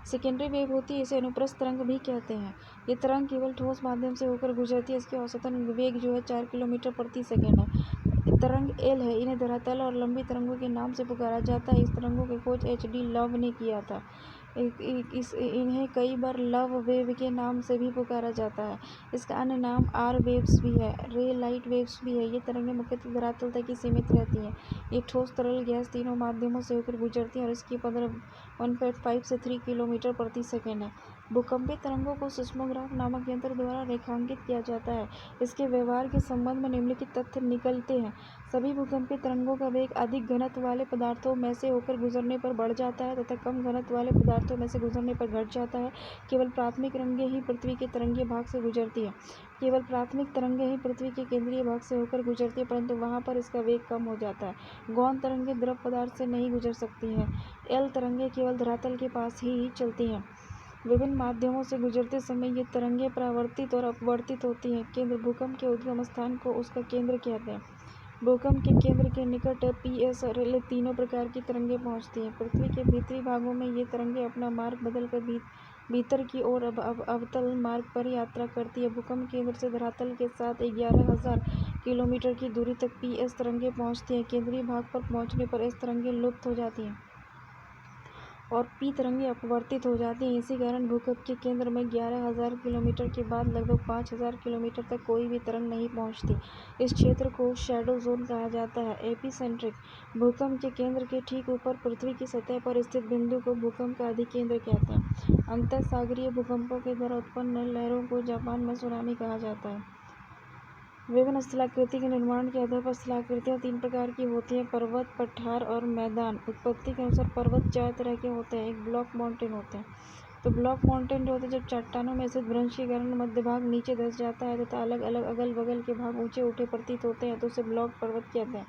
सेकेंडरी वेव होती है, इसे अनुप्रस्थ तरंग भी कहते हैं। ये तरंग केवल ठोस माध्यम से होकर गुजरती है। इसकी औसतन वेग जो है 4 किलोमीटर प्रति सेकंड है। तरंग एल है। इन्हें धरातल और लंबी तरंगों के नाम से पुकारा जाता है। इस तरंगों की खोज HD लव ने किया था। इन्हें कई बार लव वेव के नाम से भी पुकारा जाता है। इसका अन्य नाम आर वेव्स भी है, रे लाइट वेव्स भी है। ये तरंगें मुख्यतः धरातल तक ही सीमित रहती हैं। ये ठोस, तरल, गैस तीनों माध्यमों से होकर गुजरती हैं और इसकी 1.5 से 3 किलोमीटर प्रति सेकंड है। भूकंपीय तरंगों को सिस्मोग्राफ नामक यंत्र द्वारा रेखांकित किया जाता है। इसके व्यवहार के संबंध में निम्नलिखित तथ्य निकलते हैं। सभी भूकंपीय तरंगों का वेग अधिक घनत्व वाले पदार्थों में से होकर गुजरने पर बढ़ जाता है तथा कम घनत्व वाले पदार्थों में से गुजरने पर घट जाता है। केवल प्राथमिक तरंगें ही पृथ्वी के तरंगीय भाग से गुजरती हैं। केवल प्राथमिक तरंगें ही पृथ्वी के केंद्रीय भाग से होकर गुजरती है, परंतु वहां पर इसका वेग कम हो जाता है। गौण तरंगें द्रव पदार्थ से नहीं गुजर सकती हैं। एल तरंगें केवल धरातल के पास ही चलती हैं। विभिन्न माध्यमों से गुजरते समय ये तरंगें परावर्तित और अपवर्तित होती हैं। केंद्र भूकंप के उद्गम स्थान को उसका केंद्र कहते हैं। भूकंप के केंद्र के निकट पीएस और एल तीनों प्रकार की तरंगें पहुंचती हैं। पृथ्वी के भीतरी भागों में ये तरंगें अपना मार्ग बदलकर भीतर की ओर अवतल मार्ग पर यात्रा करती है। भूकंप केंद्र से धरातल के साथ 11,000 किलोमीटर की दूरी तक पीएस तरंगें पहुंचती हैं। केंद्रीय भाग पर पहुंचने पर एस तरंगें लुप्त हो जाती हैं और पी तरंगें अपवर्तित हो जाती हैं। इसी कारण भूकंप के केंद्र में 11,000 किलोमीटर के बाद लगभग 5,000 किलोमीटर तक कोई भी तरंग नहीं पहुंचती। इस क्षेत्र को शैडो जोन कहा जाता है। एपिसेंट्रिक भूकंप के केंद्र के ठीक ऊपर पृथ्वी की सतह पर स्थित बिंदु को भूकंप का अधिकेंद्र कहते हैं। अंतःसागरीय भूकंपों के द्वारा उत्पन्न लहरों को जापान में सुनामी कहा जाता है। विभिन्न स्थलाकृति के निर्माण के आधार पर स्थलाकृतियाँ 3 प्रकार की होती हैं: पर्वत, पठार और मैदान। उत्पत्ति के अनुसार पर्वत 4 तरह के होते हैं। एक ब्लॉक माउंटेन होते हैं। तो ब्लॉक माउंटेन जो होते हैं, जब चट्टानों में स्थित भ्रंश के कारण मध्य भाग नीचे धंस जाता है तथा अलग अलग अगल बगल के भाग ऊंचे उठे प्रतीत होते हैं तो उसे ब्लॉक पर्वत कहते हैं।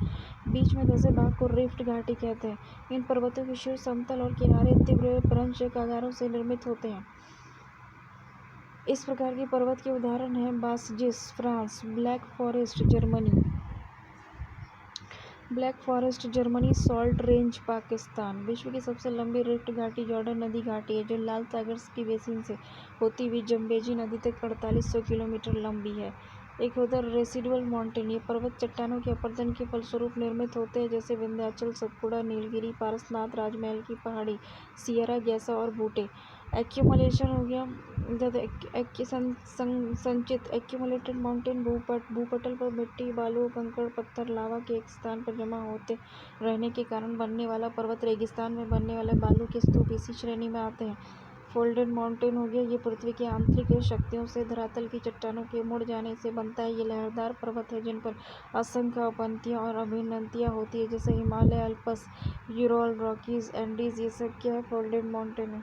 बीच में धंसे भाग को रिफ्ट घाटी कहते हैं। इन पर्वतों के शीर्ष समतल और किनारे तीव्र भ्रंश कागारों से निर्मित होते हैं। इस प्रकार के पर्वत के उदाहरण हैं Vosges France, black forest Germany, salt range Pakistan. विश्व की सबसे लंबी रिफ्ट घाटी जॉर्डन नदी घाटी है, जो लाल सागर की बेसिन से होती हुई जम्बेजी नदी तक 4800 किलोमीटर लंबी है। एक होता है रेसिडुअल माउंटेन। ये पर्वत चट्टानों के अपरदन के फलस्वरूप निर्मित होते हैं, जैसे विंध्याचल, सतपुड़ा, नीलगिरी, पारसनाथ, राजमहल की पहाड़ी, सियरा गैसा और बूटे। एक्यूमुलेशन हो गया, संचित एक्यूमुलेटेड माउंटेन भूपटल पर मिट्टी, बालू, कंकड़, पत्थर, लावा के एक स्थान पर जमा होते रहने के कारण बनने वाला पर्वत। रेगिस्तान में बनने वाले बालू के स्तूप इसी श्रेणी में आते हैं। फोल्डेड माउंटेन हो गया, ये पृथ्वी की आंतरिक शक्तियों से धरातल की चट्टानों के मुड़ जाने से बनता है। ये लहरदार पर्वत है जिन पर असंख्य अपंतियाँ और अभिन्नतियाँ होती है, जैसे Himalaya, Alps, Ural, Rockies, Andes. ये सब क्या है? फोल्डेड माउंटेन है।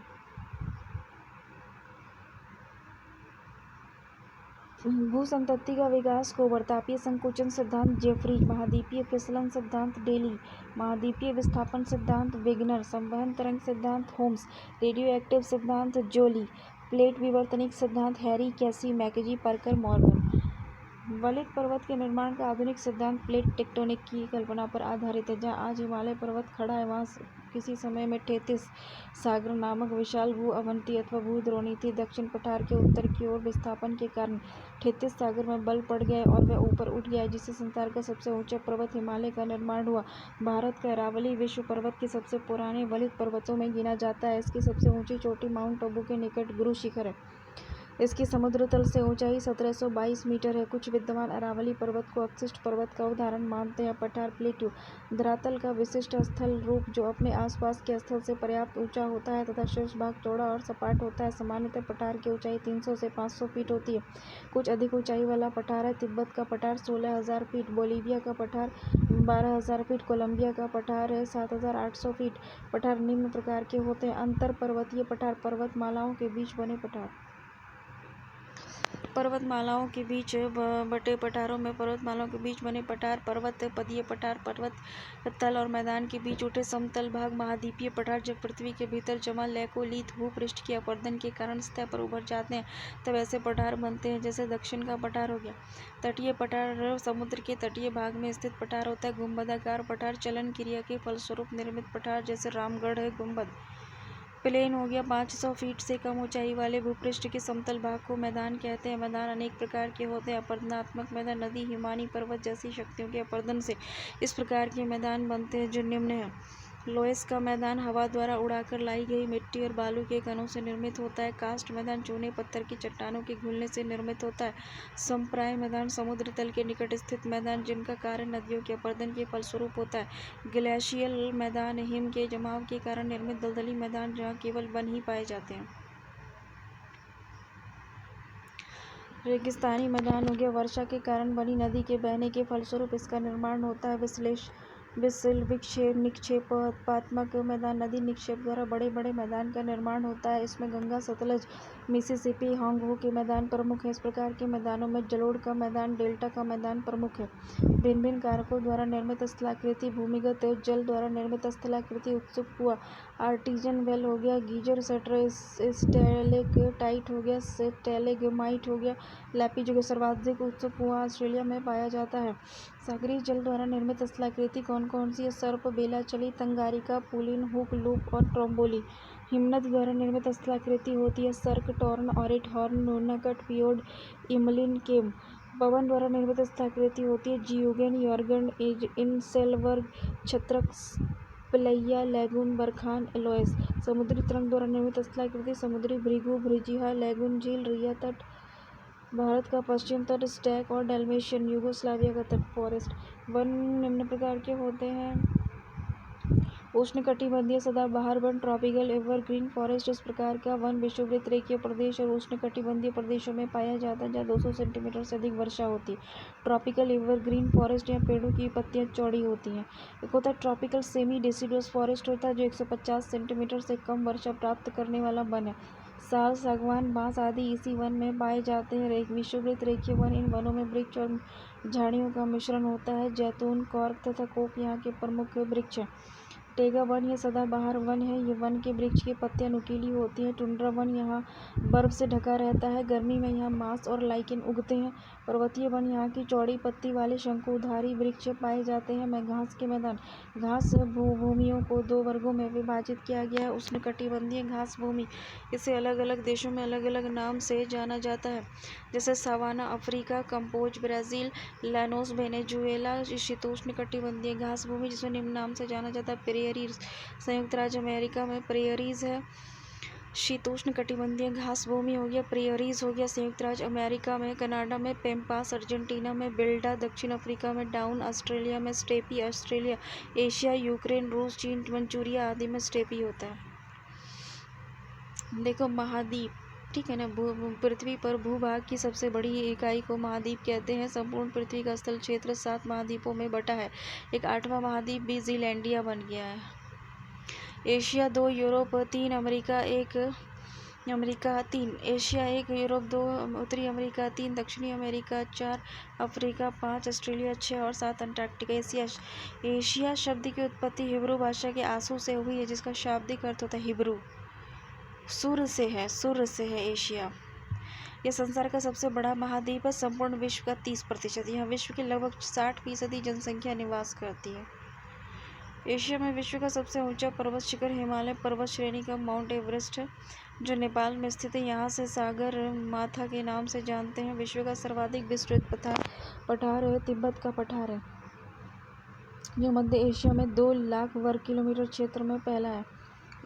भूसंतति का विकास कोबर, तापीय संकुचन सिद्धांत जेफरी, महाद्वीपीय फिसलन सिद्धांत डेली, महाद्वीपीय विस्थापन सिद्धांत वेगनर, संवहन तरंग सिद्धांत होम्स, रेडियोएक्टिव सिद्धांत जोली, प्लेट विवर्तनिक सिद्धांत हैरी, कैसी, मैकेजी, परकर, मॉर्गन। वलित पर्वत के निर्माण का आधुनिक सिद्धांत प्लेट टेक्टोनिक की कल्पना पर आधारित है। जहाँ आज हिमालय पर्वत खड़ा है, वहाँ किसी समय में थेतिस सागर नामक विशाल भू अवंती अथवा भूद्रोणी थी। दक्षिण पठार के उत्तर की ओर विस्थापन के कारण थेतिस सागर में बल पड़ गए और वह ऊपर उठ गया, जिससे संसार का सबसे ऊंचा पर्वत हिमालय का निर्माण हुआ। भारत का अरावली विश्व पर्वत के सबसे पुराने वलित पर्वतों में गिना जाता है। इसकी सबसे ऊंची चोटी माउंट अबू के निकट गुरु शिखर है। इसकी समुद्र तल से ऊंचाई 1722 मीटर है। कुछ विद्वान अरावली पर्वत को अवशिष्ट पर्वत का उदाहरण मानते हैं। पठार प्लेट्यू धरातल का विशिष्ट स्थल रूप जो अपने आसपास के स्थल से पर्याप्त ऊंचा होता है तथा शीर्ष भाग चौड़ा और सपाट होता है। सामान्यतः पठार की ऊंचाई 300 से 500 फीट होती है। कुछ अधिक ऊंचाई वाला पठार है तिब्बत का पठार 16,000 फीट, बोलीविया का पठार 12,000 फीट, कोलंबिया का पठार है 7,800 फीट। पठार निम्न प्रकार के होते हैं: अंतर पर्वतीय पठार, पर्वतमालाओं के बीच बने पठार। पर्वतमालाओं के बीच बटे पठारों में पर्वतमालाओं के बीच बने पठार, पर्वत पदीय पठार, पर्वत तल और मैदान के बीच उठे समतल भाग, महाद्वीपीय पठार। जब पृथ्वी के भीतर जमा लैकोलिथ भूपृष्ठ के अपरदन के कारण सतह पर उभर जाते हैं, तब ऐसे पठार बनते हैं, जैसे दक्षिण का पठार हो गया। तटीय पठार समुद्र के तटीय भाग में स्थित पठार होता है। गुंबदाकार पठार चलन क्रिया के फलस्वरूप निर्मित पठार, जैसे रामगढ़ है गुंबद। प्लेन हो गया, 500 फीट से कम ऊंचाई वाले भूपृष्ठ के समतल भाग को मैदान कहते हैं। मैदान अनेक प्रकार के होते हैं। अपरदनात्मक मैदान नदी, हिमानी पर्वत जैसी शक्तियों के अपरदन से इस प्रकार के मैदान बनते हैं जो निम्न हैं: लोएस का मैदान हवा द्वारा उड़ाकर लाई गई मिट्टी और बालू के कणों से निर्मित होता है। कास्ट मैदान चूने पत्थर की चट्टानों के घुलने से निर्मित होता है। समप्राय मैदान समुद्र तल के निकट स्थित मैदान जिनका कार्य नदियों के अपरदन के फलस्वरूप होता है। ग्लेशियल मैदान हिम के जमाव के कारण निर्मित दलदली मैदान जहाँ केवल वन ही पाए जाते हैं। रेगिस्तानी मैदान हो गया, वर्षा के कारण बनी नदी के बहने के फलस्वरूप इसका निर्माण होता है। निक्षेपात्मक मैदान नदी निक्षेप द्वारा बड़े बड़े मैदान का निर्माण होता है। इसमें गंगा, सतलज, मिसिसिपी, होंगहो के मैदान प्रमुख हैं। इस प्रकार के मैदानों में जलोढ़ का मैदान, डेल्टा का मैदान प्रमुख है। भिन्न भिन्न कारकों द्वारा निर्मित स्थलाकृति, भूमिगत जल द्वारा निर्मित स्थलाकृति, उत्सुक कुआं, आर्टिजन वेल हो गया, गीजर, स्टैलेक्टाइट हो गया, स्टैलेग्माइट हो गया, लैपी जो कि सर्वाधिक उत्सुक कुआं ऑस्ट्रेलिया में पाया जाता है। सागरीय जल द्वारा निर्मित स्थलाकृति कौन कौन सी है? सर्प, बेलाचली, तंगारिका, पुलिन, हुक, लूप और ट्रोम्बोली। हिमनद द्वारा निर्मित स्थलाकृति होती है सर्क, टॉर्न, ऑरिट, हॉर्न, नूनकट, फियोर्ड, इमलिन, केम। पवन द्वारा निर्मित स्थलाकृति होती है जियोगेन, यॉर्गन, इंसेलबर्ग, छत्रक, प्लैया, लैगून, बरखान, एलोएस। समुद्री तरंग द्वारा निर्मित स्थलाकृति समुद्री भृगु, भृजिहा, लैगून, झील, रिया तट, भारत का पश्चिम तट, स्टैक और डैल्मेशियन, यूगोस्लाविया का तट, फॉरेस्ट। वन निम्न प्रकार के होते हैं: उष्णकटिबंधीय सदाबहार वन, ट्रॉपिकल एवरग्रीन फॉरेस्ट। इस प्रकार का वन विषुववृत्त रेखीय प्रदेश और उष्णकटिबंधीय प्रदेशों में पाया जाता है जहाँ 200 सेंटीमीटर से अधिक वर्षा होती है। ट्रॉपिकल एवरग्रीन फॉरेस्ट या पेड़ों की पत्तियां चौड़ी होती हैं। एक होता है ट्रॉपिकल सेमी डेसिडुअस फॉरेस्ट, होता है जो 150 सेंटीमीटर से कम वर्षा प्राप्त करने वाला वन है। साल, सागवान, बांस आदि इसी वन में पाए जाते हैं। विषुववृत्त रेखीय वन, इन वनों में वृक्ष और झाड़ियों का मिश्रण होता है। जैतून, कॉर्क तथा कोक यहाँ के प्रमुख वृक्ष हैं। टेगा वन यह सदाबहार वन है। ये वन के वृक्ष की पत्तियां नुकीली होती हैं। टुंड्रा वन यहाँ बर्फ से ढका रहता है। गर्मी में यहाँ मांस और लाइकेन उगते हैं। पर्वतीय वन यहाँ की चौड़ी पत्ती वाले शंकुधारी वृक्ष पाए जाते हैं। मैं घास के मैदान, घास भूमियों को दो वर्गों में विभाजित किया गया है। उष्णकटिबंधीय घास भूमि, इसे अलग अलग देशों में अलग अलग नाम से जाना जाता है, जैसे savanna Africa, campos Brazil, llanos Venezuela. शीतोष्णकटिबंधीय घास भूमि जिसमें निम्न नाम से जाना जाता है प्रेयरीज, संयुक्त राज्य अमेरिका में प्रेयरीज है। शीतोष्णकटिबंधीय घास भूमि हो गया प्रेयरीज हो गया संयुक्त राज्य अमेरिका में, कनाडा में पेम्पास, अर्जेंटीना में बिल्डा, दक्षिण अफ्रीका में डाउन, ऑस्ट्रेलिया में स्टेपी, ऑस्ट्रेलिया, एशिया, यूक्रेन, रूस, चीन, मंचूरिया आदि में स्टेपी होता है। देखो महाद्वीप, ठीक है ना। पृथ्वी पर भूभाग की सबसे बड़ी इकाई को महाद्वीप कहते हैं। संपूर्ण पृथ्वी का स्थल क्षेत्र 7 महाद्वीपों में बटा है। एक 8वां महाद्वीप भी जीलैंडिया बन गया है। Asia 2, Europe 3, America 3, Asia 1, Europe 2, उत्तरी अमेरिका 3, दक्षिणी अमेरिका 4, अफ्रीका 5, ऑस्ट्रेलिया 6 और 7 अंटार्कटिका। एशिया शब्द की उत्पत्ति हिब्रू भाषा के आंसू से हुई है, जिसका शाब्दिक अर्थ होता है हिब्रू, सूर्य से है एशिया। यह संसार का सबसे बड़ा महाद्वीप है। संपूर्ण विश्व का 30%, यहाँ विश्व की लगभग 60% जनसंख्या निवास करती है। एशिया में विश्व का सबसे ऊंचा पर्वत शिखर हिमालय पर्वत श्रेणी का माउंट एवरेस्ट है, जो नेपाल में स्थित है। यहाँ से सागर माथा के नाम से जानते हैं। विश्व का सर्वाधिक विस्तृत पठार है तिब्बत का पठार है, जो मध्य एशिया में 2 लाख वर्ग किलोमीटर क्षेत्र में फैला है।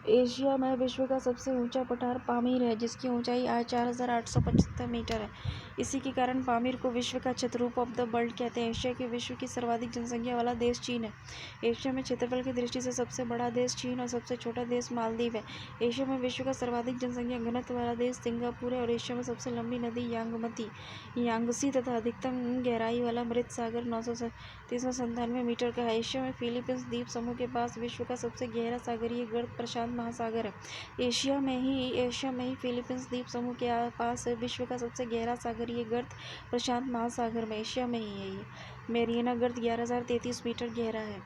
एशिया में विश्व का सबसे ऊंचा पठार पामीर है, जिसकी ऊंचाई 4875 मीटर है। इसी के कारण पामीर को विश्व का शतरूप ऑफ द वर्ल्ड कहते हैं। एशिया के विश्व की सर्वाधिक जनसंख्या वाला देश चीन है। एशिया में क्षेत्रफल की दृष्टि से सबसे बड़ा देश चीन और सबसे छोटा देश मालदीव है। एशिया में विश्व का सर्वाधिक जनसंख्या घनत्व वाला देश सिंगापुर है। और एशिया में सबसे लंबी नदी यांगसी तथा अधिकतम गहराई वाला मृत सागर 997 मीटर का है। एशिया में फिलीपींस द्वीप समूह के पास विश्व का सबसे गहरा सागरीय गर्त प्रशांत महासागर है। एशिया में ही फिलीपींस द्वीप समूह के पास विश्व का सबसे गहरा सागरीय गर्त प्रशांत महासागर में एशिया में ही है। ये मैरियाना गर्त 11,033 मीटर गहरा है।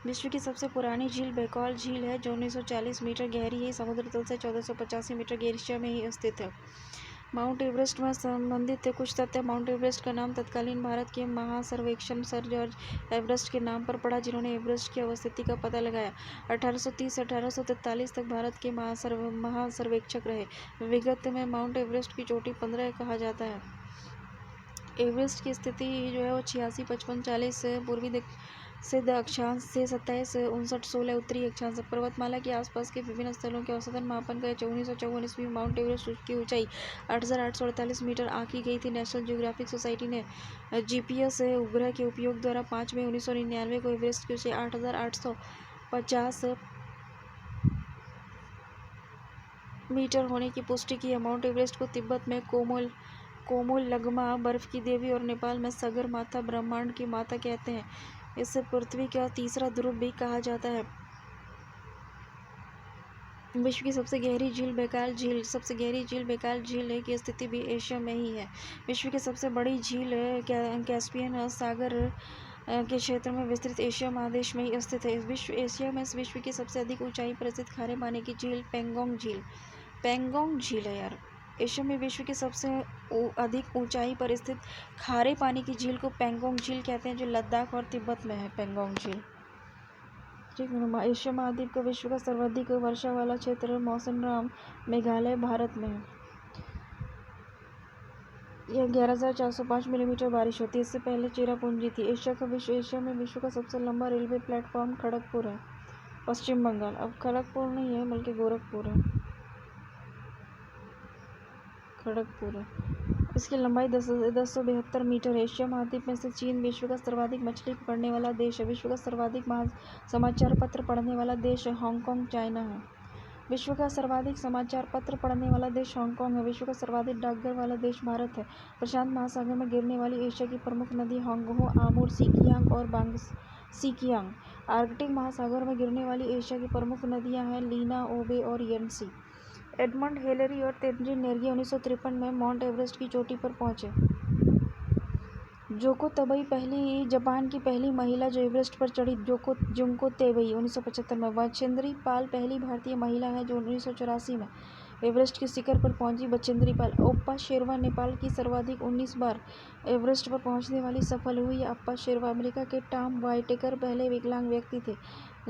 विश्व की सबसे पुरानी झील बैकॉल झील है, जो 1940 मीटर गहरी है। समुद्र तल से 1485 मीटर एशिया में ही स्थित है। माउंट एवरेस्ट में संबंधित कुछ तथ्य। माउंट एवरेस्ट का नाम तत्कालीन भारत के महासर्वेक्षण सर जॉर्ज एवरेस्ट के नाम पर पड़ा, जिन्होंने एवरेस्ट की अवस्थिति का पता लगाया। 1830 से 1843 तक भारत के महासर्वेक्षक रहे। विगत में माउंट एवरेस्ट की चोटी 15 कहा जाता है। एवरेस्ट की स्थिति जो है वो 86, 55, 40 पूर्वी सिद्ध अक्षांश से 27-59-16 उत्तरी अक्षांश पर्वतमाला के आसपास के विभिन्न स्थलों के औसतन मापन का 1954 ईस्वी में माउंट एवरेस्ट की ऊंचाई 8,848 मीटर आंकी गई थी। नेशनल ज्योग्राफिक सोसाइटी ने जीपीएस उपग्रह के उपयोग द्वारा 5 मई 1999 को एवरेस्ट की ऊंचाई 8,850 मीटर होने की पुष्टि की है। माउंट एवरेस्ट को तिब्बत में कोमोलगमा बर्फ की देवी और नेपाल में सगरमाथा ब्रह्मांड की माता कहते हैं। इसे पृथ्वी का तीसरा ध्रुव भी कहा जाता है। विश्व की सबसे गहरी झील बैकाल झील की स्थिति भी एशिया में ही है। विश्व की सबसे बड़ी झील कैस्पियन सागर के क्षेत्र में विस्तृत एशिया महादेश में ही स्थित है। एशिया में विश्व की सबसे अधिक ऊंचाई पर स्थित खारे पानी की झील पेंगोंग झील है यार। एशिया में विश्व की सबसे अधिक ऊंचाई पर स्थित खारे पानी की झील को पेंगोंग झील कहते हैं, जो लद्दाख और तिब्बत में है। पेंगोंग झील ठीक है। एशिया महाद्वीप का विश्व का सर्वाधिक वर्षा वाला क्षेत्र मौसिनराम मेघालय भारत में है। यह 11,405 मिलीमीटर बारिश होती है। इससे पहले चेरापूंजी थी। एशिया में विश्व का सबसे लंबा रेलवे प्लेटफॉर्म खड़गपुर है, पश्चिम बंगाल। अब खड़गपुर नहीं है बल्कि गोरखपुर है, खड़गपुर है। इसकी लंबाई 1072 मीटर है। एशिया महाद्वीप में से चीन विश्व का सर्वाधिक मछली पकड़ने वाला देश है। विश्व का सर्वाधिक समाचार पत्र पढ़ने वाला देश हांगकांग चाइना है। विश्व का सर्वाधिक समाचार पत्र पढ़ने वाला देश हांगकांग है। विश्व का सर्वाधिक डाकघर वाला देश भारत है। प्रशांत महासागर में गिरने वाली एशिया की प्रमुख नदी होंगहो, आमूर, सिकियांग और सिकियांग। आर्कटिक महासागर में गिरने वाली एशिया की प्रमुख नदियां हैं लीना, ओबे और येंसी। एडमंड हिलेरी और तेनजिंग नोर्गे 1953 में माउंट एवरेस्ट की चोटी पर पहुंचे। जोको तबई जापान की पहली महिला जो एवरेस्ट पर चढ़ी। जुंको तेबई 1975 में। बछेंद्री पाल पहली भारतीय महिला है जो 1984 में एवरेस्ट की शिखर पर पहुंची। बछेंद्री पाल। ओप्पा शेरवा नेपाल की सर्वाधिक 19 बार एवरेस्ट पर पहुंचने वाली सफल हुई। अप्पा शेरवा अमेरिका के टॉम व्हाइटेकर पहले विकलांग व्यक्ति थे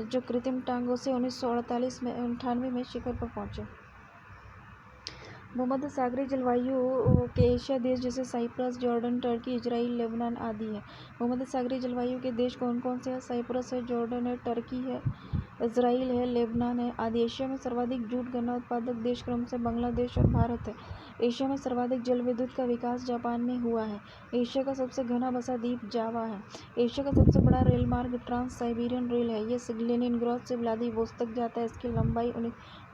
जो कृत्रिम टांगों से 1998 में शिखर पर पहुंचे। भूमध्य सागरीय जलवायु के एशिया देश जैसे Cyprus, Jordan, Turkey, Israel, Lebanon आदि है। भूमध्य सागरीय जलवायु के देश कौन कौन से हैं? साइप्रस है, जॉर्डन है, टर्की है, इजराइल है, लेबनान है आदि। एशिया में सर्वाधिक जूट गन्ना उत्पादक देश क्रमशः बांग्लादेश और भारत है। एशिया में सर्वाधिक जल विद्युत का विकास जापान में हुआ है। एशिया का सबसे घना बसा द्वीप जावा है। एशिया का सबसे बड़ा रेल मार्ग ट्रांस साइबेरियन रेल है। ये लेनिनग्राड से व्लादिवोस्तोक जाता है। इसकी लंबाई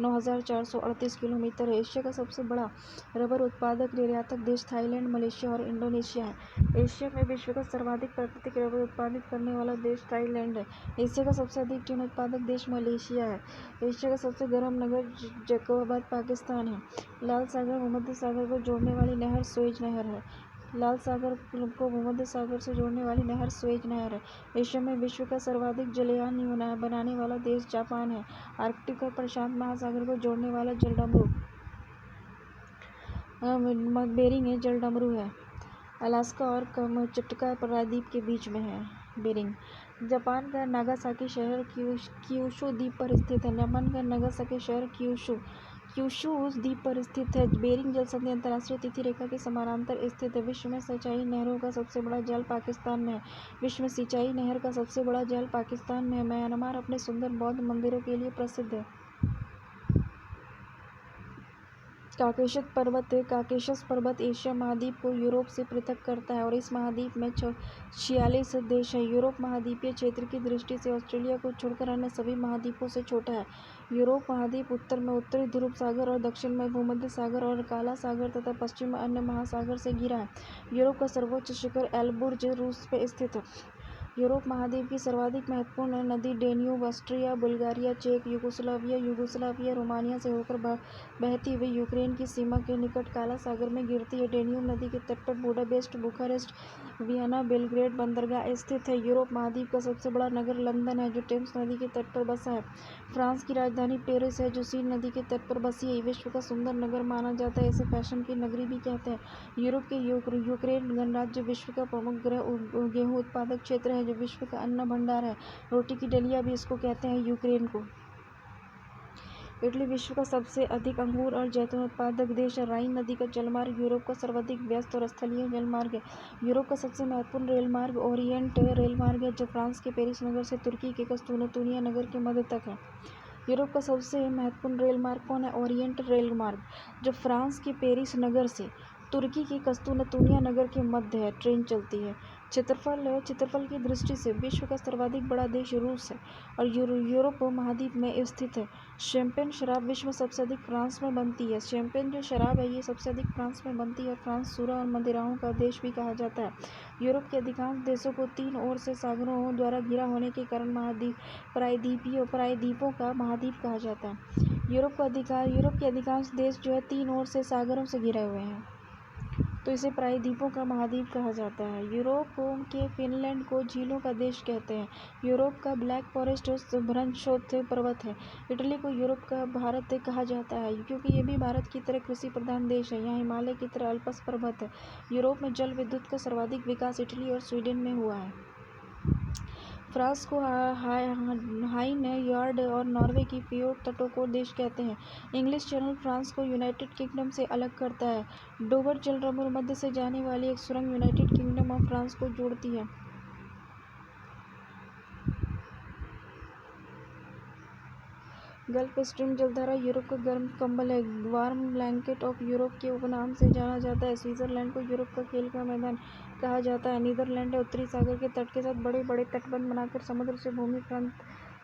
9,438 किलोमीटर है। एशिया का सबसे बड़ा रबर उत्पादक निर्यातक देश थाईलैंड, मलेशिया और इंडोनेशिया है। एशिया में विश्व का सर्वाधिक प्राकृतिक रबर उत्पादित करने वाला देश थाईलैंड है। एशिया का सबसे अधिक टीन उत्पादक देश मलेशिया है। एशिया का सबसे गर्म नगर जैकोबाबाद पाकिस्तान है। लाल सागर भूमध्य सागर को जोड़ने वाली नहर सुएज नहर है। लाल सागर को भूमध्य सागर से जोड़ने वाली नहर सुएज नहर है। एशिया में विश्व का सर्वाधिक जलयान बनाने वाला देश जापान है। आर्कटिक और प्रशांत महासागर को जोड़ने वाला जलडमरू बेरिंग जलडमरू है। अलास्का और कामचटका प्रायद्वीप के बीच में है बेरिंग। जापान का नागासाकी शहर क्यूशू द्वीप पर स्थित है। जापान का नागासाकी शहर क्यूशू द्वीप पर स्थित है। बेरिंग जल संधि अंतर्राष्ट्रीय तिथि रेखा के समानांतर स्थित है। विश्व में सिंचाई नहरों का सबसे बड़ा जाल पाकिस्तान में है। विश्व में सिंचाई नहर का सबसे बड़ा जाल पाकिस्तान में है। म्यांमार अपने सुंदर बौद्ध मंदिरों के लिए प्रसिद्ध है। काकेशस पर्वत एशिया महाद्वीप को यूरोप से पृथक करता है और इस महाद्वीप में 46 देश हैं। यूरोप महाद्वीपीय क्षेत्र की दृष्टि से ऑस्ट्रेलिया को छोड़कर अन्य सभी महाद्वीपों से छोटा है। यूरोप महाद्वीप उत्तर में उत्तरी ध्रुव सागर और दक्षिण में भूमध्य सागर और काला सागर तथा पश्चिम में अन्य महासागर से घिरा है। यूरोप का सर्वोच्च शिखर एल्बुर्ज रूस पे स्थित है। यूरोप महाद्वीप की सर्वाधिक महत्वपूर्ण नदी डेन्यूब ऑस्ट्रिया, बुल्गारिया, चेक, यूगोस्लाविया, रोमानिया से होकर बहती हुई यूक्रेन की सीमा के निकट काला सागर में गिरती है। डेन्यूब नदी के तट पर बुडापेस्ट, बुखारेस्ट, वियना, बेलग्रेड बंदरगाह स्थित है। यूरोप महाद्वीप का सबसे बड़ा नगर लंदन है जो टेम्स नदी के तट पर बसा है। फ्रांस की राजधानी पेरिस है जो सीन नदी के तट पर बसी है। विश्व का सुंदर नगर माना जाता है। इसे फैशन की नगरी भी कहते हैं। यूरोप के यूक्रेन गणराज्य विश्व का प्रमुख गेहूं उत्पादक क्षेत्र है जो विश्व का अन्न भंडार है। रोटी की डलिया भी इसको कहते हैं यूक्रेन को। इटली विश्व का सबसे अधिक अंगूर और जैतून उत्पादक देश है। राइन नदी का जलमार्ग यूरोप का सर्वाधिक व्यस्त और स्थलीय जलमार्ग है। यूरोप का सबसे महत्वपूर्ण रेलमार्ग ओरिएंट रेलमार्ग है, जो फ्रांस के पेरिस नगर से तुर्की के कस्तूनतुनिया नगर के मध्य तक है। यूरोप का सबसे महत्वपूर्ण रेलमार्ग कौन है? ओरिएंट रेलमार्ग, जो फ्रांस के पेरिस नगर से तुर्की के कस्तूनतुनिया नगर के मध्य है। ट्रेन चलती है। क्षेत्रफल की दृष्टि से विश्व का सर्वाधिक बड़ा देश रूस है और यूरोप महाद्वीप में स्थित है। शैंपेन शराब विश्व में सबसे अधिक फ्रांस में बनती है। शैंपेन जो शराब है ये सबसे अधिक फ्रांस में बनती है। फ्रांस सूरा और मदिराओं का देश भी कहा जाता है। यूरोप के अधिकांश देशों को तीन ओर से सागरों द्वारा घिरा होने के कारण प्रायद्वीपों का महाद्वीप कहा जाता है। यूरोप के अधिकांश देश जो है तीन ओर से सागरों से घिरे हुए हैं, तो इसे प्रायद्वीपों का महाद्वीप कहा जाता है। यूरोप के फिनलैंड को झीलों का देश कहते हैं। यूरोप का ब्लैक फॉरेस्ट भ्रंशोत्थ पर्वत है। इटली को यूरोप का भारत कहा जाता है, क्योंकि ये भी भारत की तरह कृषि प्रधान देश है। यहाँ हिमालय की तरह अल्प्स पर्वत है। यूरोप में जल विद्युत का सर्वाधिक विकास इटली और स्वीडन में हुआ है। फ्रांस को हाइन यार्ड और नॉर्वे की फ्योर्ड तटों को देश कहते हैं। इंग्लिश चैनल फ्रांस को यूनाइटेड किंगडम से अलग करता है। डोवर जलभंवर मध्य से जाने वाली एक सुरंग यूनाइटेड किंगडम ऑफ फ्रांस को जोड़ती है। गल्फ स्ट्रीम जलधारा यूरोप का गर्म कंबल है। वार्म ब्लैंकेट ऑफ यूरोप के उपनाम से जाना जाता है। स्विट्जरलैंड को यूरोप का खेल का मैदान कहा जाता है। नीदरलैंड ने उत्तरी सागर के तट के साथ बड़े बड़े तटबंध बनाकर समुद्र से भूमि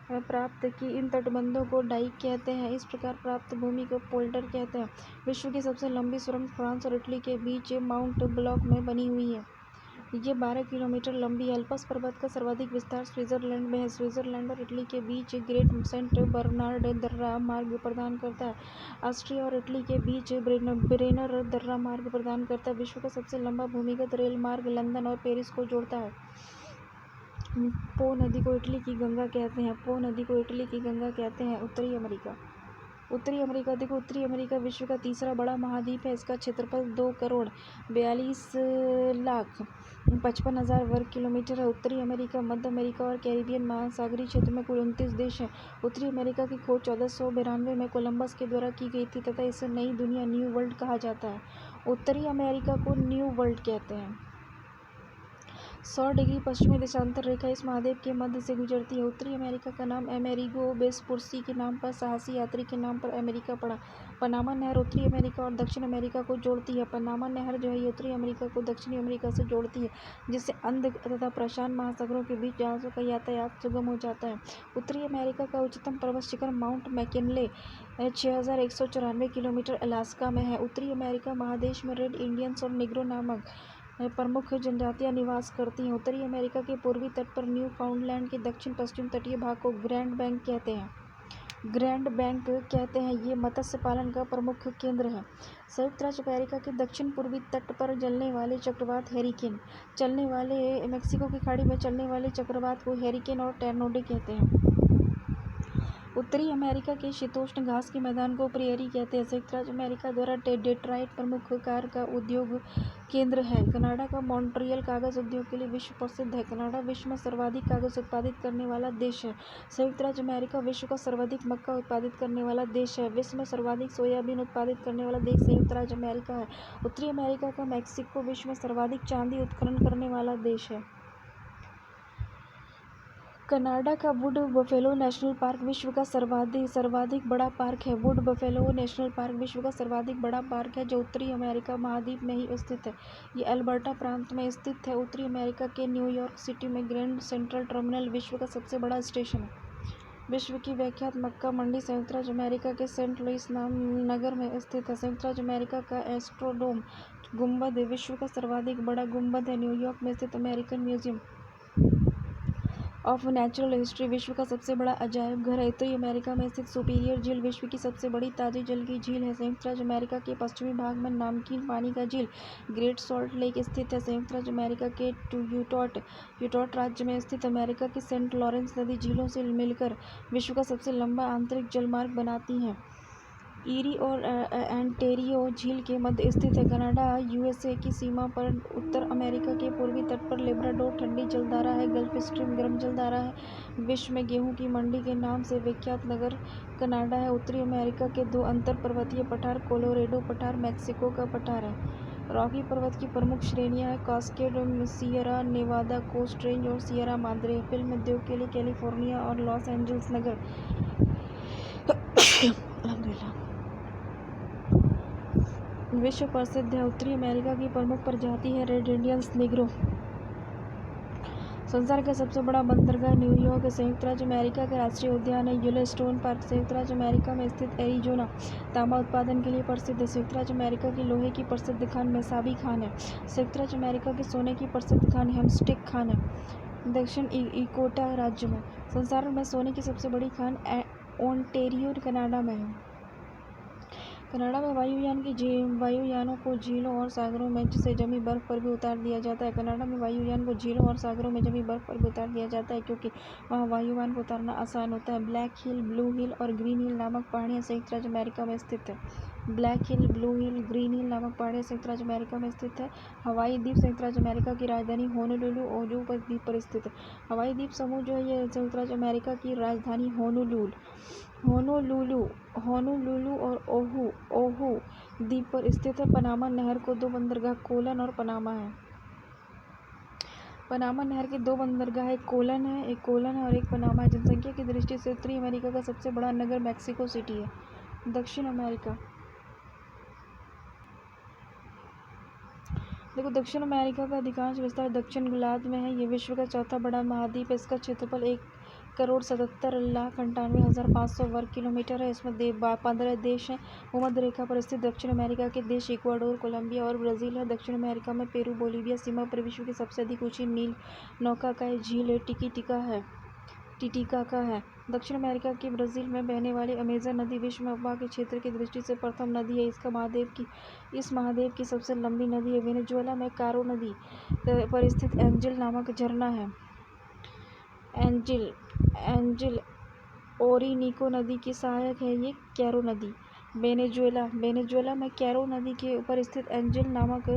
प्राप्त की। इन तटबंधों को डाइक कहते हैं। इस प्रकार प्राप्त भूमि को पोल्टर कहते हैं। विश्व की सबसे लंबी सुरंग फ्रांस और इटली के बीच माउंट ब्लॉक में बनी हुई है। ये 12 किलोमीटर लंबी है। अल्प्स पर्वत का सर्वाधिक विस्तार स्विट्जरलैंड में है। स्विट्जरलैंड और इटली के बीच ग्रेट सेंट बर्नार्ड दर्रा मार्ग प्रदान करता है। ऑस्ट्रिया और इटली के बीच ब्रेनर दर्रा मार्ग प्रदान करता है। विश्व का सबसे लंबा भूमिगत रेल मार्ग लंदन और पेरिस को जोड़ता है। पो नदी को इटली की गंगा कहते हैं। पो नदी को इटली की गंगा कहते हैं। उत्तरी अमेरिका देखो, उत्तरी अमेरिका विश्व का तीसरा बड़ा महाद्वीप है। इसका क्षेत्रफल 2,42,55,000 वर्ग किलोमीटर है। उत्तरी अमेरिका, मध्य अमेरिका और कैरिबियन महासागरीय क्षेत्र में कुल 29 देश हैं। उत्तरी अमेरिका की खोज 1492 में कोलंबस के द्वारा की गई थी तथा इसे नई दुनिया, न्यू वर्ल्ड कहा जाता है। उत्तरी अमेरिका को न्यू वर्ल्ड कहते हैं। 100 डिग्री पश्चिमी देशांतर रेखा इस महाद्वीप के मध्य से गुजरती है। उत्तरी अमेरिका का नाम अमेरिगो वेस्पुसी के नाम पर, साहसी यात्री के नाम पर अमेरिका पड़ा। पनामा नहर उत्तरी अमेरिका और दक्षिण अमेरिका को जोड़ती है। पनामा नहर जो है ये उत्तरी अमेरिका को दक्षिणी अमेरिका से जोड़ती है, जिससे अंध तथा प्रशांत महासागरों के बीच जहाज़ों का यातायात सुगम हो जाता है। उत्तरी अमेरिका का उच्चतम पर्वत शिखर माउंट मैकिनले 6194 किलोमीटर अलास्का में है। उत्तरी अमेरिका महादेश में रेड इंडियंस और निग्रो नामक प्रमुख जनजातियां निवास करती हैं। उत्तरी अमेरिका के पूर्वी तट पर न्यू फाउंडलैंड के दक्षिण पश्चिम तटीय भाग को ग्रैंड बैंक कहते हैं। ये मत्स्य पालन का प्रमुख केंद्र है। संयुक्त राज्य अमेरिका के दक्षिण पूर्वी तट पर चलने वाले मेक्सिको की खाड़ी में चलने वाले चक्रवात को हेरिकेन और टोर्नाडो कहते हैं। उत्तरी अमेरिका के शीतोष्ण घास के मैदान को प्रेयरी कहते हैं। संयुक्त राज्य अमेरिका द्वारा डेट्रॉइट प्रमुख कार का उद्योग केंद्र है। कनाडा का मॉन्ट्रियल कागज उद्योग के लिए विश्व प्रसिद्ध है। कनाडा विश्व में सर्वाधिक कागज उत्पादित करने वाला देश है। संयुक्त राज्य अमेरिका विश्व का सर्वाधिक मक्का उत्पादित करने वाला देश है। विश्व में सर्वाधिक सोयाबीन उत्पादित करने वाला देश संयुक्त राज्य अमेरिका है। उत्तरी अमेरिका का मैक्सिको विश्व में सर्वाधिक चांदी उत्खनन करने वाला देश है। कनाडा का वुड बफेलो नेशनल पार्क विश्व का सर्वाधिक बड़ा पार्क है। वुड बफेलो नेशनल पार्क विश्व का सर्वाधिक बड़ा पार्क है, जो उत्तरी अमेरिका महाद्वीप में ही स्थित है। ये अल्बर्टा प्रांत में स्थित है। उत्तरी अमेरिका के न्यूयॉर्क सिटी में ग्रैंड सेंट्रल टर्मिनल विश्व का सबसे बड़ा स्टेशन है। विश्व की विख्यात मक्का मंडी संयुक्त राज्य अमेरिका के सेंट लुइस नगर में स्थित है। संयुक्त राज्य अमेरिका का एस्ट्रोडोम गुंबद विश्व का सर्वाधिक बड़ा गुंबद है। न्यूयॉर्क में स्थित American museum of natural history विश्व का सबसे बड़ा अजायब घर है। उत्तरी अमेरिका में स्थित सुपीरियर झील विश्व की सबसे बड़ी ताज़ी जल की झील है। संयुक्त राज्य अमेरिका के पश्चिमी भाग में नमकीन पानी का झील ग्रेट सॉल्ट लेक स्थित है। संयुक्त राज्य अमेरिका के यूटॉट राज्य में स्थित अमेरिका की सेंट लॉरेंस नदी झीलों से मिलकर विश्व का सबसे लंबा आंतरिक जलमार्ग बनाती हैं। ईरी और ओंटारियो झील के मध्य स्थित है। कनाडा यूएसए की सीमा पर उत्तर अमेरिका के पूर्वी तट पर लेब्राडोर ठंडी जलधारा है। गल्फ स्ट्रीम गर्म जलधारा है। विश्व में गेहूं की मंडी के नाम से विख्यात नगर कनाडा है। उत्तरी अमेरिका के दो अंतर पर्वतीय पठार कोलोराडो पठार मैक्सिको का पठार है। रॉकी पर्वत की प्रमुख श्रेणियां हैं Cascade, Sierra Nevada Coast Range और सियरा माद्रे। फिल्म उद्योग के लिए कैलिफोर्निया और लॉस एंजल्स नगर अल्हम्दुलिल्लाह विश्व प्रसिद्ध है। उत्तरी अमेरिका की प्रमुख प्रजाति है रेड इंडियंस निग्रो। संसार का सबसे बड़ा बंदरगाह न्यूयॉर्क है। संयुक्त राज्य अमेरिका का राष्ट्रीय उद्यान है येलोस्टोन पार्क। संयुक्त राज्य अमेरिका में स्थित एरिजोना तांबा उत्पादन के लिए प्रसिद्ध है। संयुक्त राज्य अमेरिका की लोहे की प्रसिद्ध खान मेसाबी खान है। संयुक्त राज्य अमेरिका की सोने की प्रसिद्ध खान हेम्स्टिक खान है। दक्षिण इकोटा राज्य में संसार में सोने की सबसे बड़ी खान ओंटारियो कनाडा में है। कनाडा में वायुयानों को झीलों और सागरों में से जमी बर्फ पर भी उतार दिया जाता है। कनाडा में वायुयान को झीलों और सागरों में जमी बर्फ पर भी उतार दिया जाता है क्योंकि वहाँ वायुयान को उतारना आसान होता है। ब्लैक हिल, ब्लू हिल और ग्रीन हिल नामक पहाड़ियाँ संयुक्त राज्य अमेरिका में स्थित है। ब्लैक हिल, ब्लू हिल, ग्रीन हिल नामक पहाड़ियाँ संयुक्त राज्य अमेरिका में स्थित है। हवाई द्वीप संयुक्त राज्य अमेरिका की राजधानी होनोलुलु ओहू द्वीप पर स्थित है। हवाई द्वीप समूह जो है ये संयुक्त राज्य अमेरिका की राजधानी होनोलुलु और ओहू द्वीप पर स्थित है। पनामा नहर को दो बंदरगाह कोलन और पनामा है। पनामा नहर के दो बंदरगाह एक कोलन है और एक पनामा है। जनसंख्या की दृष्टि से उत्तरी अमेरिका का सबसे बड़ा नगर मैक्सिको सिटी है। दक्षिण अमेरिका दक्षिण अमेरिका का अधिकांश विस्तार दक्षिण गोलार्ध में है। ये विश्व का चौथा बड़ा महाद्वीप है। इसका क्षेत्रफल 1,77,98,500 वर्ग किलोमीटर है। इसमें 15 देश हैं। भूमध्य रेखा पर स्थित दक्षिण अमेरिका के देश इक्वाडोर, कोलंबिया और ब्राज़ील है। दक्षिण अमेरिका में पेरू, बोलीविया सीमा पर विश्व की सबसे अधिक ऊंची नील नौकाकाय झील टिटिकाका है। दक्षिण अमेरिका के ब्राज़ील में बहने वाली अमेज़न नदी विश्व में उपमहाद्वीपीय क्षेत्र की दृष्टि से प्रथम नदी है। इस महाद्वीप की सबसे लंबी नदी है। वेनेजुएला में कारो नदी पर स्थित एंजिल नामक झरना है। एंजिल ओरिनीको नदी की सहायक है ये कैरो नदी। वेनेजुएला में कैरो नदी के ऊपर स्थित एंजिल नामक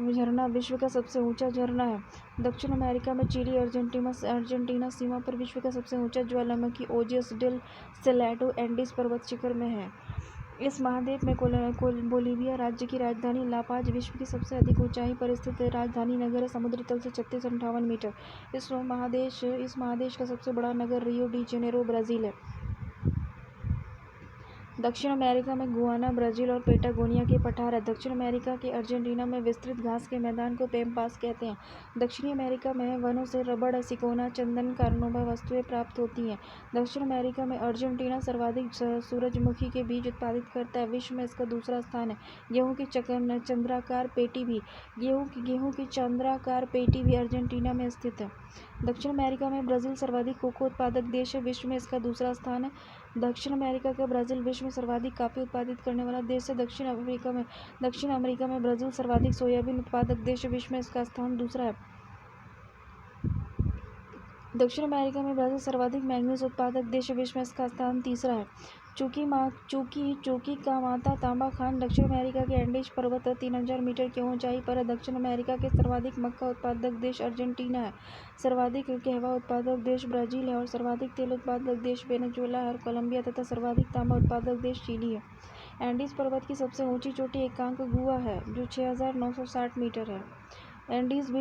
झरना विश्व का सबसे ऊंचा झरना है। दक्षिण अमेरिका में चिली अर्जेंटीना सीमा पर विश्व का सबसे ऊंचा ज्वालामुखी ओजियस डेल सेलाडो एंडीज पर्वत शिखर में है। इस महाद्वीप में बोलीविया राज्य की राजधानी लापाज विश्व की सबसे अधिक ऊंचाई पर स्थित राजधानी नगर है। समुद्र तल से 3658 मीटर। इस महादेश का सबसे बड़ा नगर रियो डी जेनेरो ब्राज़ील है। दक्षिण अमेरिका में गुयाना, ब्राज़ील और पैटागोनिया के पठार है। दक्षिण अमेरिका के अर्जेंटीना में विस्तृत घास के मैदान को पैम्पास कहते हैं। दक्षिणी अमेरिका में वनों से रबड़, सिकोना, चंदन, कार्नोबा वस्तुएं प्राप्त होती हैं। दक्षिण अमेरिका में अर्जेंटीना सर्वाधिक सूरजमुखी के बीज उत्पादित करता है। विश्व में इसका दूसरा स्थान है। गेहूँ की चंद्राकार पेटी भी अर्जेंटीना में स्थित है। दक्षिण अमेरिका में ब्राज़ील सर्वाधिक कोको उत्पादक देश है। विश्व में इसका दूसरा स्थान है। दक्षिण अमेरिका का ब्राज़ील विश्व में सर्वाधिक कॉफी उत्पादित करने वाला देश है। दक्षिण अमेरिका में ब्राज़ील सर्वाधिक सोयाबीन उत्पादक देश है। विश्व में इसका स्थान दूसरा है। दक्षिण अमेरिका में ब्राज़ील सर्वाधिक मैंगनीज उत्पादक देश है। विश्व में इसका स्थान तीसरा है। चूकी का माता तांबा खान दक्षिण अमेरिका के एंडीज पर्वत 3000 मीटर की ऊंचाई पर है। दक्षिण अमेरिका के सर्वाधिक मक्का उत्पादक देश अर्जेंटीना है। सर्वाधिक कहवा उत्पादक देश ब्राज़ील है और सर्वाधिक तेल उत्पादक देश वेनेजुएला है और कोलंबिया तथा सर्वाधिक तांबा उत्पादक देश चिली है। एंडीज पर्वत की सबसे ऊंची चोटी एकांकागुआ है जो 6960 मीटर है। एंडीज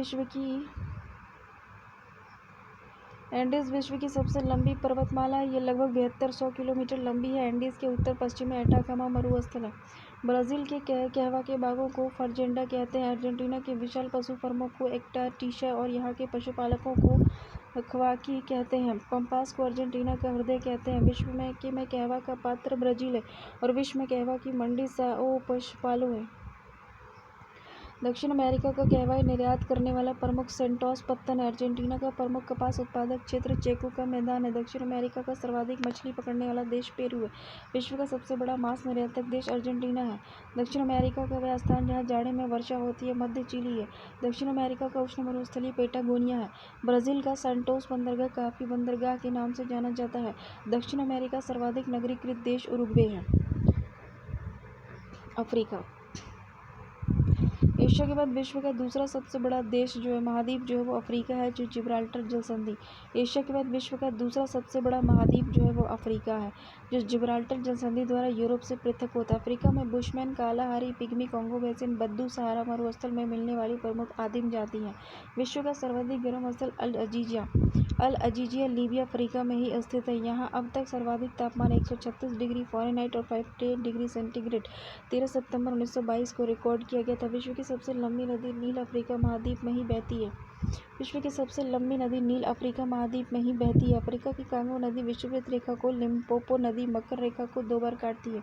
विश्व की सबसे लंबी पर्वतमाला है। ये लगभग 7200 किलोमीटर लंबी है। एंडीज के उत्तर पश्चिम में एटाकामा मरुस्थल है। ब्राज़ील के कहवा के बागों को फर्जेंडा कहते हैं। अर्जेंटीना के विशाल पशु फर्मों को एक्टाटिशा और यहाँ के पशुपालकों को ख्वाकी कहते हैं। पंपास को अर्जेंटीना का हृदय कहते हैं। विश्व में कहवा का पात्र ब्राज़ील है और विश्व में कहवा की मंडी साओ पाउलो है। दक्षिण अमेरिका का कहवा निर्यात करने वाला प्रमुख सेंटोस पत्तन है। अर्जेंटीना का प्रमुख कपास उत्पादक क्षेत्र चेको का मैदान है। दक्षिण अमेरिका का सर्वाधिक मछली पकड़ने वाला देश पेरू है। विश्व का सबसे बड़ा मांस निर्यातक देश अर्जेंटीना है। दक्षिण अमेरिका का वह स्थान जहाँ जाड़े में वर्षा होती है मध्य चिली है। दक्षिण अमेरिका का उष्ण मरुस्थलीय पैटागोनिया है। ब्राज़ील का सांटोस बंदरगाह कॉफी बंदरगाह के नाम से जाना जाता है। दक्षिण अमेरिका सर्वाधिक नगरीकृत देश उरुग्वे है। अफ्रीका। एशिया के बाद विश्व का दूसरा सबसे बड़ा देश जो है महाद्वीप जो है वो अफ्रीका है, जो जिब्राल्टर जल संधि। एशिया के बाद विश्व का दूसरा सबसे बड़ा महाद्वीप जो है वो अफ्रीका है, जो जिब्राल्टर जल संधि द्वारा यूरोप से पृथक होता है। अफ्रीका में bushman, Kalahari, pygmy, Congo basin, बद्दू, सहारा मरुस्थल में मिलने वाली प्रमुख आदिम जाति हैं। विश्व का सर्वाधिक गर्म स्थल अल अजीजिया लीबिया अफ्रीका में ही स्थित है। यहाँ अब तक सर्वाधिक तापमान 136 डिग्री फ़ारेनहाइट और 58 डिग्री सेंटीग्रेड 13 सितंबर 1922 को रिकॉर्ड किया गया था। विश्व की सबसे लंबी नदी नील अफ्रीका महाद्वीप में ही बहती है। विश्व की सबसे लंबी नदी नील अफ्रीका महाद्वीप में ही बहती है। अफ्रीका की कांगो नदी विषुववृत्त रेखा को, लिम्पोपो नदी मकर रेखा को 2 बार काटती है।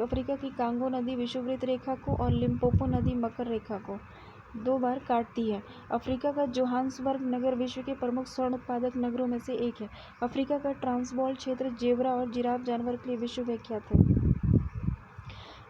अफ्रीका की कांगो नदी विषुववृत्त रेखा को और लिम्पोपो नदी मकर रेखा को 2 बार काटती है। अफ्रीका का जोहान्सबर्ग नगर विश्व के प्रमुख स्वर्ण उत्पादक नगरों में से एक है। अफ्रीका का ट्रांसवाल क्षेत्र जेब्रा और जिराफ जानवर के लिए विश्व विख्यात है।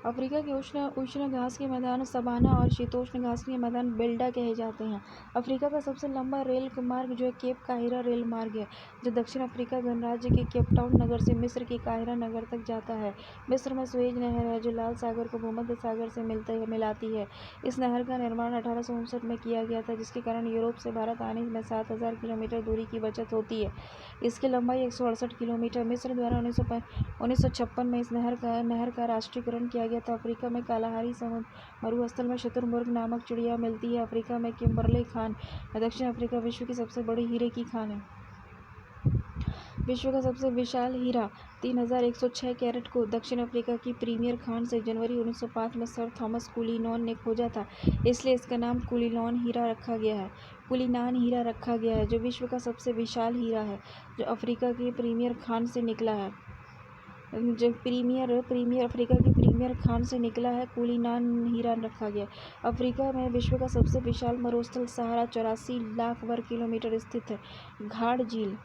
अफ्रीका के उष्ण घास के मैदान सवाना और शीतोष्ण घास के मैदान बेल्डा कहे जाते हैं। अफ्रीका का सबसे लंबा रेल मार्ग जो है केप काहिरा रेल मार्ग है, जो दक्षिण अफ्रीका गणराज्य के केपटाउन नगर से मिस्र के काहिरा नगर तक जाता है। मिस्र में सुएज नहर है, जो लाल सागर को भूमध्य सागर से मिलाती है। इस नहर का निर्माण 1859 में किया गया था, जिसके कारण यूरोप से भारत आने में 7000 किलोमीटर दूरी की बचत होती है। इसकी लंबाई 168 किलोमीटर। मिस्र द्वारा 1956 में इस नहर का राष्ट्रीयकरण किया गया था। अफ्रीका में कालाहारी मरुस्थल में शुतुरमुर्ग नामक चिड़िया मिलती है। अफ्रीका में किम्बरले खान है। दक्षिण अफ्रीका विश्व की सबसे बड़ी हीरे की खान है। विश्व का सबसे विशाल हीरा 3106 कैरेट को दक्षिण अफ्रीका की प्रीमियर खान से जनवरी 1905 में सर थॉमस कुलीनॉन ने खोजा था, इसलिए इसका नाम कुलीनॉन हीरा रखा गया है। कुलीनान हीरा रखा गया है, जो विश्व का सबसे विशाल हीरा है, जो अफ्रीका की प्रीमियर खान से निकला है। जो अफ्रीका की प्रीमियर खान से निकला है, कुलीनान हीरा रखा गया। अफ्रीका में विश्व का सबसे विशाल मरुस्थल सहारा 84 लाख वर्ग किलोमीटर स्थित है। घाड़ झील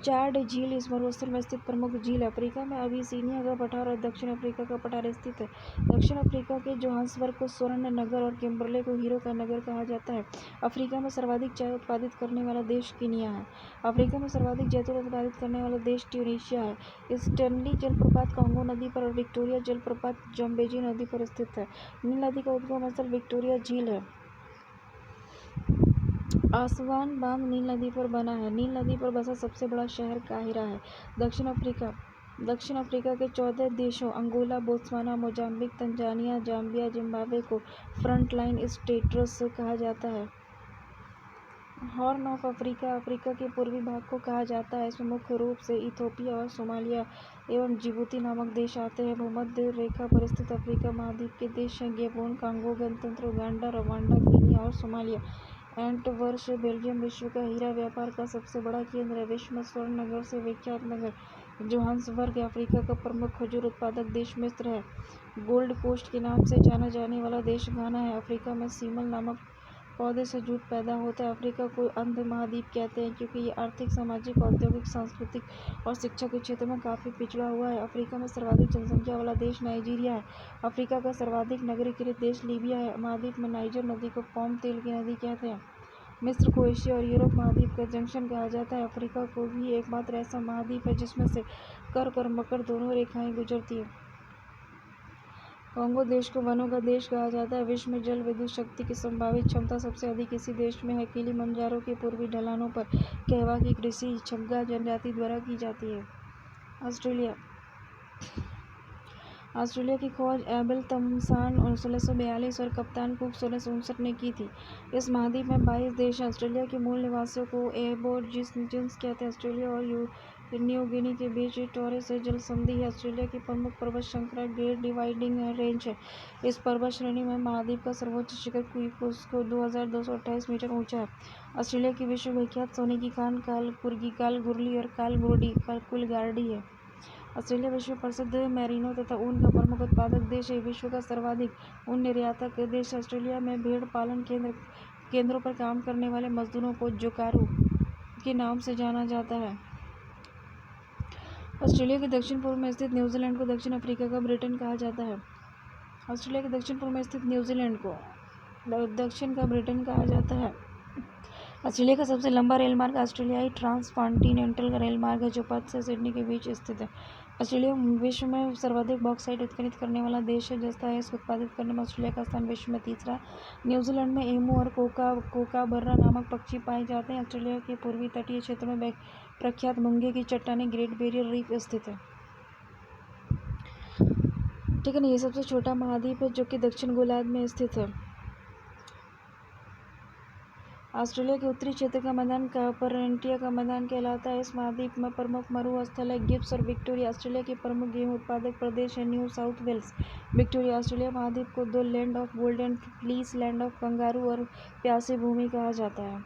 चाड झील इस मरुस्थल में स्थित प्रमुख झील है। अफ्रीका में अबिसिनिया का पठार और दक्षिण अफ्रीका का पठार स्थित है। दक्षिण अफ्रीका के जोहान्सबर्ग को स्वर्ण नगर और किम्बरले को हीरो का नगर कहा जाता है। अफ्रीका में सर्वाधिक चाय उत्पादित करने वाला देश कीनिया है। अफ्रीका में सर्वाधिक जैतून उत्पादित करने वाला देश ट्यूनीशिया है। स्टैनली जलप्रपात कांगो नदी पर और विक्टोरिया जलप्रपात जम्बेजी नदी पर स्थित है। नील नदी का उद्गम स्थल विक्टोरिया झील है। आसवान बांध नील नदी पर बना है। नील नदी पर बसा सबसे बड़ा शहर काहिरा है। दक्षिण अफ्रीका के 14 देशों Angola, Botswana, Mozambique, Tanzania, Zambia, Zimbabwe को फ्रंटलाइन स्टेट्स कहा जाता है। हॉर्न ऑफ अफ्रीका अफ्रीका के पूर्वी भाग को कहा जाता है। इसमें मुख्य रूप से इथियोपिया और सोमालिया एवं जिबूती नामक देश आते हैं। भूमध्य रेखा पर स्थित अफ्रीका महाद्वीप के देश हैं गैबोन, कांगो, गणतंत्र उगांडा, रवांडा, गिनी और सोमालिया। एंटवर्प बेल्जियम विश्व का हीरा व्यापार का सबसे बड़ा केंद्र है। विश्व में स्वर्ण नगर से विख्यात नगर जोहान्सबर्ग है। अफ्रीका का प्रमुख खजूर उत्पादक देश मिस्र है। गोल्ड कोस्ट के नाम से जाना जाने वाला देश घाना है। अफ्रीका में सीमल नामक पौधे से जूट पैदा होता है। अफ्रीका को अंध महाद्वीप कहते हैं क्योंकि ये आर्थिक, सामाजिक, औद्योगिक, सांस्कृतिक और शिक्षा के क्षेत्र में काफ़ी पिछड़ा हुआ है। अफ्रीका में सर्वाधिक जनसंख्या वाला देश नाइजीरिया है। अफ्रीका का सर्वाधिक नगरीकृत देश लीबिया है। महाद्वीप में नाइजर नदी को पाम तेल की नदी कहते हैं। मिस्र को एशिया और यूरोप महाद्वीप का जंक्शन कहा जाता है। अफ्रीका को भी एकमात्र ऐसा महाद्वीप है जिसमें से कर्क और मकर दोनों रेखाएं गुजरती हैं। कांगो देश को वनों का देश कहा जाता है। विश्व में जल विद्युत शक्ति की संभावित क्षमता सबसे अधिक इसी देश में है। किलिमंजारो के पूर्वी ढलानों पर कहवा की कृषि छग्गा जनजाति द्वारा की जाती है। ऑस्ट्रेलिया की खोज एबेल तमसान 1642 और कप्तान कुक 1659 ने की थी। इस महाद्वीप में 22 देश हैं। ऑस्ट्रेलिया के मूल निवासियों को एबोरिजिन्स कहते हैं। ऑस्ट्रेलिया और न्यू गिनी के बीच टॉरेस जल संधि है। ऑस्ट्रेलिया की प्रमुख पर्वत श्रृंखला ग्रेट डिवाइडिंग रेंज है। इस पर्वत श्रेणी में महाद्वीप का सर्वोच्च शिखर क्विस्को 2228 मीटर ऊंचा है। ऑस्ट्रेलिया की विश्व विख्यात सोने की खान कालगुरली और कुलगार्डी है। ऑस्ट्रेलिया विश्व प्रसिद्ध मेरिनो तथा ऊन का प्रमुख उत्पादक देश है। विश्व का सर्वाधिक ऊन निर्यातक देश है। ऑस्ट्रेलिया में भेड़ पालन केंद्रों पर काम करने वाले मजदूरों को जोकारू के नाम से जाना जाता है। ऑस्ट्रेलिया के दक्षिण पूर्व में स्थित न्यूजीलैंड को दक्षिण अफ्रीका का ब्रिटेन कहा जाता है। ऑस्ट्रेलिया के दक्षिण पूर्व में स्थित न्यूजीलैंड को दक्षिण का ब्रिटेन कहा जाता है। ऑस्ट्रेलिया का सबसे लंबा रेल मार्ग ऑस्ट्रेलियाई ट्रांसकॉन्टिनेंटल रेल मार्ग है, जो पर्थ से सिडनी के बीच स्थित है। ऑस्ट्रेलिया विश्व में सर्वाधिक बॉक्साइट उत्खनन करने वाला देश है, जस्ता है इसको उत्पादित करने में ऑस्ट्रेलिया का स्थान विश्व में तीसरा। न्यूजीलैंड में एमू और कोकाबर्रा नामक पक्षी पाए जाते हैं। ऑस्ट्रेलिया के पूर्वी तटीय क्षेत्रों में प्रख्यात मूंगे की चट्टानें ग्रेट बैरियर रीफ स्थित है। ठीक है ना, ये सबसे छोटा महाद्वीप है जो कि दक्षिण गोलार्ध में स्थित है। ऑस्ट्रेलिया के उत्तरी क्षेत्र का मैदान परनेटिया का मैदान कहलाता है। इस महाद्वीप में प्रमुख मरुस्थल है गिब्स और विक्टोरिया। ऑस्ट्रेलिया के प्रमुख गेहूं उत्पादक प्रदेश है New South Wales, Victoria. Australia महाद्वीप को दो land of golden fleece, land of kangaroo और प्यासी भूमि कहा जाता है।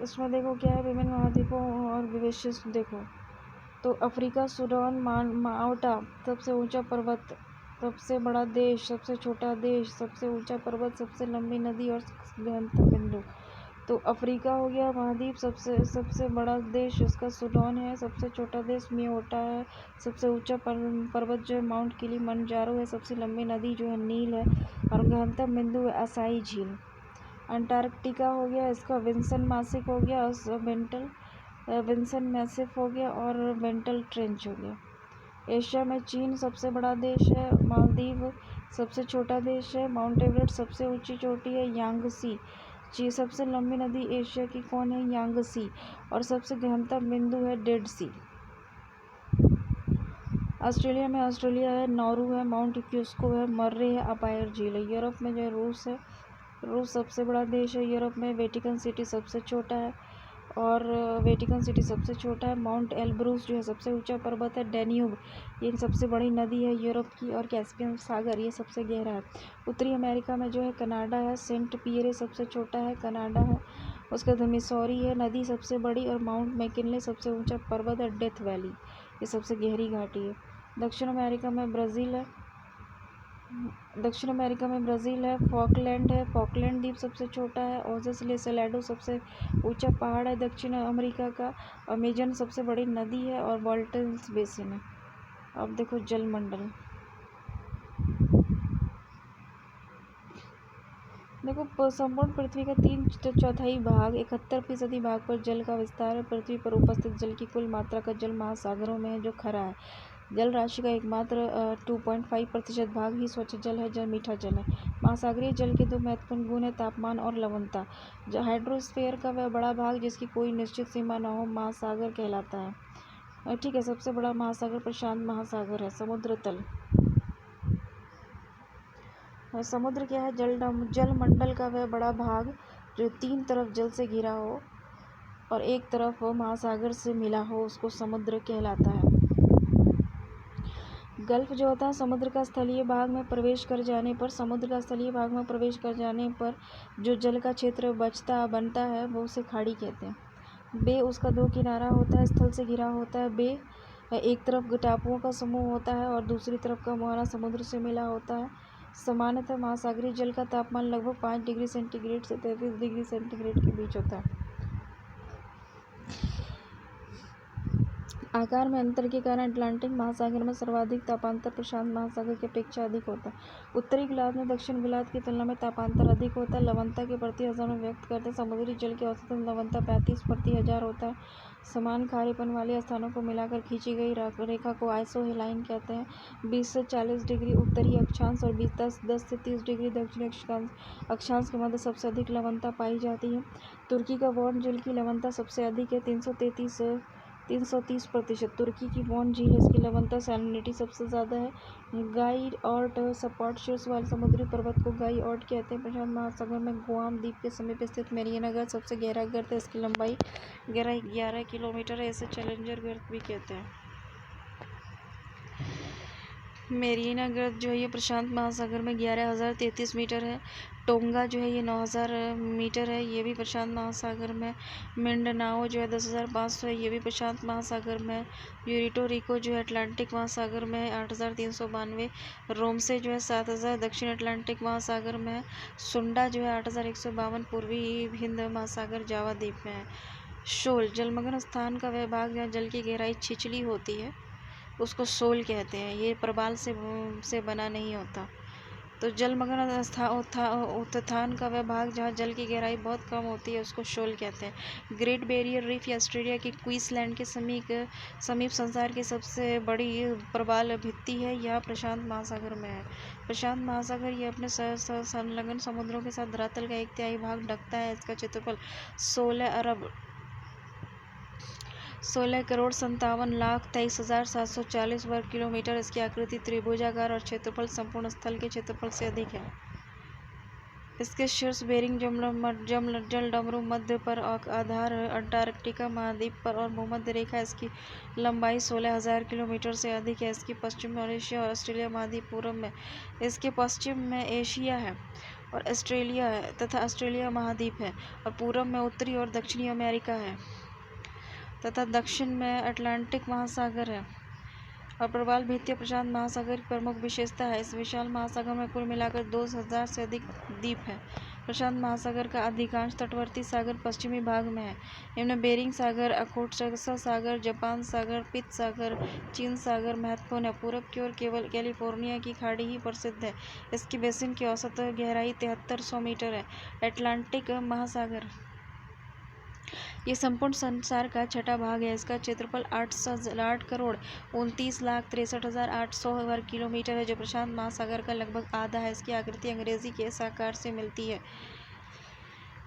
इसमें देखो क्या है, विभिन्न महाद्वीपों और विशेष देखो तो अफ्रीका, सूडान, माल्टा, सबसे ऊंचा पर्वत, सबसे बड़ा देश, सबसे छोटा देश, सबसे ऊंचा पर्वत, सबसे लंबी नदी और गंतव्य बिंदु। तो अफ्रीका हो गया महाद्वीप, सबसे बड़ा देश उसका सूडान है, सबसे छोटा देश मियोटा है, सबसे ऊंचा पर्वत जो है माउंट किलिमंजारो है, सबसे लंबी नदी जो है नील है और गंतव्य बिंदु है असाई झील। अंटार्कटिका हो गया, इसका विंसन मासिक हो गया, विंसन मैसिफ हो गया और वेंटल ट्रेंच हो गया। एशिया में चीन सबसे बड़ा देश है, मालदीव सबसे छोटा देश है, माउंट एवरेस्ट सबसे ऊंची चोटी है, यांगसी सबसे लंबी नदी एशिया की कौन है, यांगसी, और सबसे गहनतम बिंदु है डेड सी। ऑस्ट्रेलिया में ऑस्ट्रेलिया है, नौरू है, माउंट क्यूस्को है, मर्रे है, अपायर झील है। यूरोप में जो है रूस है, रूस सबसे बड़ा देश है। यूरोप में वेटिकन सिटी सबसे छोटा है माउंट एल्ब्रूस जो है सबसे ऊंचा पर्वत है, डैन्यूब ये सबसे बड़ी नदी है यूरोप की, और कैस्पियन सागर ये सबसे गहरा है। उत्तरी अमेरिका में जो है कनाडा है, सेंट पियरे सबसे छोटा है, कनाडा है। उसके बाद मिसौरी है नदी सबसे बड़ी, और माउंट मैकिनले सबसे ऊंचा पर्वत है, डेथ वैली ये सबसे गहरी घाटी है। दक्षिण अमेरिका में ब्राज़ील है, फॉकलैंड द्वीप सबसे छोटा है, ओजेस ले सेलेडो सबसे ऊंचा पहाड़ है दक्षिण अमेरिका का, अमेजन सबसे बड़ी नदी है और वॉल्टन्स बेसिन है। अब देखो जलमंडल, देखो संपूर्ण पृथ्वी का 3/4 भाग 71% भाग पर जल का विस्तार है। पृथ्वी पर उपस्थित जल की कुल मात्रा का जल महासागरों में है जो खरा है। जल राशि का एकमात्र 2.5% भाग ही स्वच्छ जल है जो मीठा जल है। महासागरीय जल के दो महत्वपूर्ण गुण है, तापमान और लवणता। जो हाइड्रोस्फीयर का वह बड़ा भाग जिसकी कोई निश्चित सीमा न हो महासागर कहलाता है। ठीक है, सबसे बड़ा महासागर प्रशांत महासागर है। समुद्र क्या है, जलमंडल का वह बड़ा भाग जो 3 तरफ जल से घिरा हो और एक तरफ महासागर से मिला हो उसको समुद्र कहलाता है। गल्फ जो होता है समुद्र का स्थलीय भाग में प्रवेश कर जाने पर जो जल का क्षेत्र बनता है वो उसे खाड़ी कहते हैं। बे उसका 2 किनारा होता है, स्थल से घिरा होता है। बे एक तरफ टापुओं का समूह होता है और दूसरी तरफ का मुहाना समुद्र से मिला होता है। सामान्यतः महासागरीय जल का तापमान लगभग 5 डिग्री सेंटीग्रेड से 33 डिग्री सेंटीग्रेड के बीच होता है। आकार में अंतर के कारण अटलांटिक महासागर में सर्वाधिक तापांतर प्रशांत महासागर की अपेक्षा अधिक होता है। उत्तरी गोलार्ध में दक्षिण गोलार्ध की तुलना में तापांतर अधिक होता है। लवणता के प्रति हजार में व्यक्त करते हैं। समुद्री जल की औसतन लवणता 35 प्रति हजार होता है। समान खारेपन वाले स्थानों को मिलाकर खींची गई रेखा को आइसोहेलाइन कहते हैं। 20 से 40 डिग्री उत्तरी अक्षांश और 10 से 30 डिग्री दक्षिणी अक्षांश के मध्य सबसे अधिक लवणता पाई जाती है। तुर्की का वॉन झील की लवणता सबसे अधिक है, 330%। तुर्की की वॉन झील इसकी लवणता सैलिनिटी सबसे ज़्यादा है। गाइऑर्ट सपाट शीर्ष वाले समुद्री पर्वत को गाइऑर्ट कहते हैं। प्रशांत महासागर में गुआम द्वीप के समीप स्थित मेरियाना गर्त सबसे गहरा गर्त है, इसकी लंबाई गहराई 11 किलोमीटर है, इसे चैलेंजर गर्त भी कहते हैं। मेरियाना गर्त जो है ये प्रशांत महासागर में 11,033 मीटर है। टोंगा जो है ये 9,000 मीटर है, ये भी प्रशांत महासागर में। मिंडनाओ जो है 10,500 है, ये भी प्रशांत महासागर में। प्यूर्टो रिको जो है अटलांटिक महासागर में 8,392। रोमसे जो है 7,000 दक्षिण अटलांटिक महासागर में। सुंडा जो है 8,152 पूर्वी हिंद महासागर जावा द्वीप में है। शोल जलमग्न स्थान का वह भाग जहाँ जल की गहराई छिछली होती है उसको शोल कहते हैं। ये प्रवाल से बना नहीं होता। तो जलमग्न उत्थान का वह भाग जहाँ जल की गहराई बहुत कम होती है उसको शोल कहते हैं। ग्रेट बैरियर रीफ या ऑस्ट्रेलिया के क्वींसलैंड के समीप संसार की सबसे बड़ी प्रवाल भित्ति है। यह प्रशांत महासागर में है। प्रशांत महासागर ये अपने संलग्न समुद्रों के साथ धरातल का 1/3 भाग ढकता है। इसका क्षेत्रफल 16,57,23,740 वर्ग किलोमीटर। इसकी आकृति त्रिभुजाकार और क्षेत्रफल संपूर्ण स्थल के क्षेत्रफल से अधिक है। इसके शीर्ष बेरिंग जलडमरू मध्य पर आधार अंटार्कटिका महाद्वीप पर और भूमध्य रेखा। इसकी लंबाई 16,000 किलोमीटर से अधिक है। इसके पश्चिम में एशिया और ऑस्ट्रेलिया महाद्वीप, पूर्व में इसके पश्चिम में एशिया है और ऑस्ट्रेलिया है तथा ऑस्ट्रेलिया महाद्वीप है, और पूर्व में उत्तरी और दक्षिणी अमेरिका है तथा दक्षिण में अटलांटिक महासागर है। और प्रवाल भित्ति प्रशांत महासागर की प्रमुख विशेषता है। इस विशाल महासागर में कुल मिलाकर 2,000 से अधिक द्वीप हैं। प्रशांत महासागर का अधिकांश तटवर्ती सागर पश्चिमी भाग में है। इनमें बेरिंग सागर, ओखोत्स्क सागर, जापान सागर, पित सागर, चीन सागर महत्वपूर्ण है। पूरब की ओर केवल कैलिफोर्निया की खाड़ी ही प्रसिद्ध है। इसकी बेसिन की औसत गहराई 7300 मीटर है। अटलांटिक महासागर ये संपूर्ण संसार का छठा भाग है। इसका क्षेत्रफल 8,29,63,800 वर्ग किलोमीटर है, जो प्रशांत महासागर का लगभग आधा है। इसकी आकृति अंग्रेजी के इस आकार से मिलती है।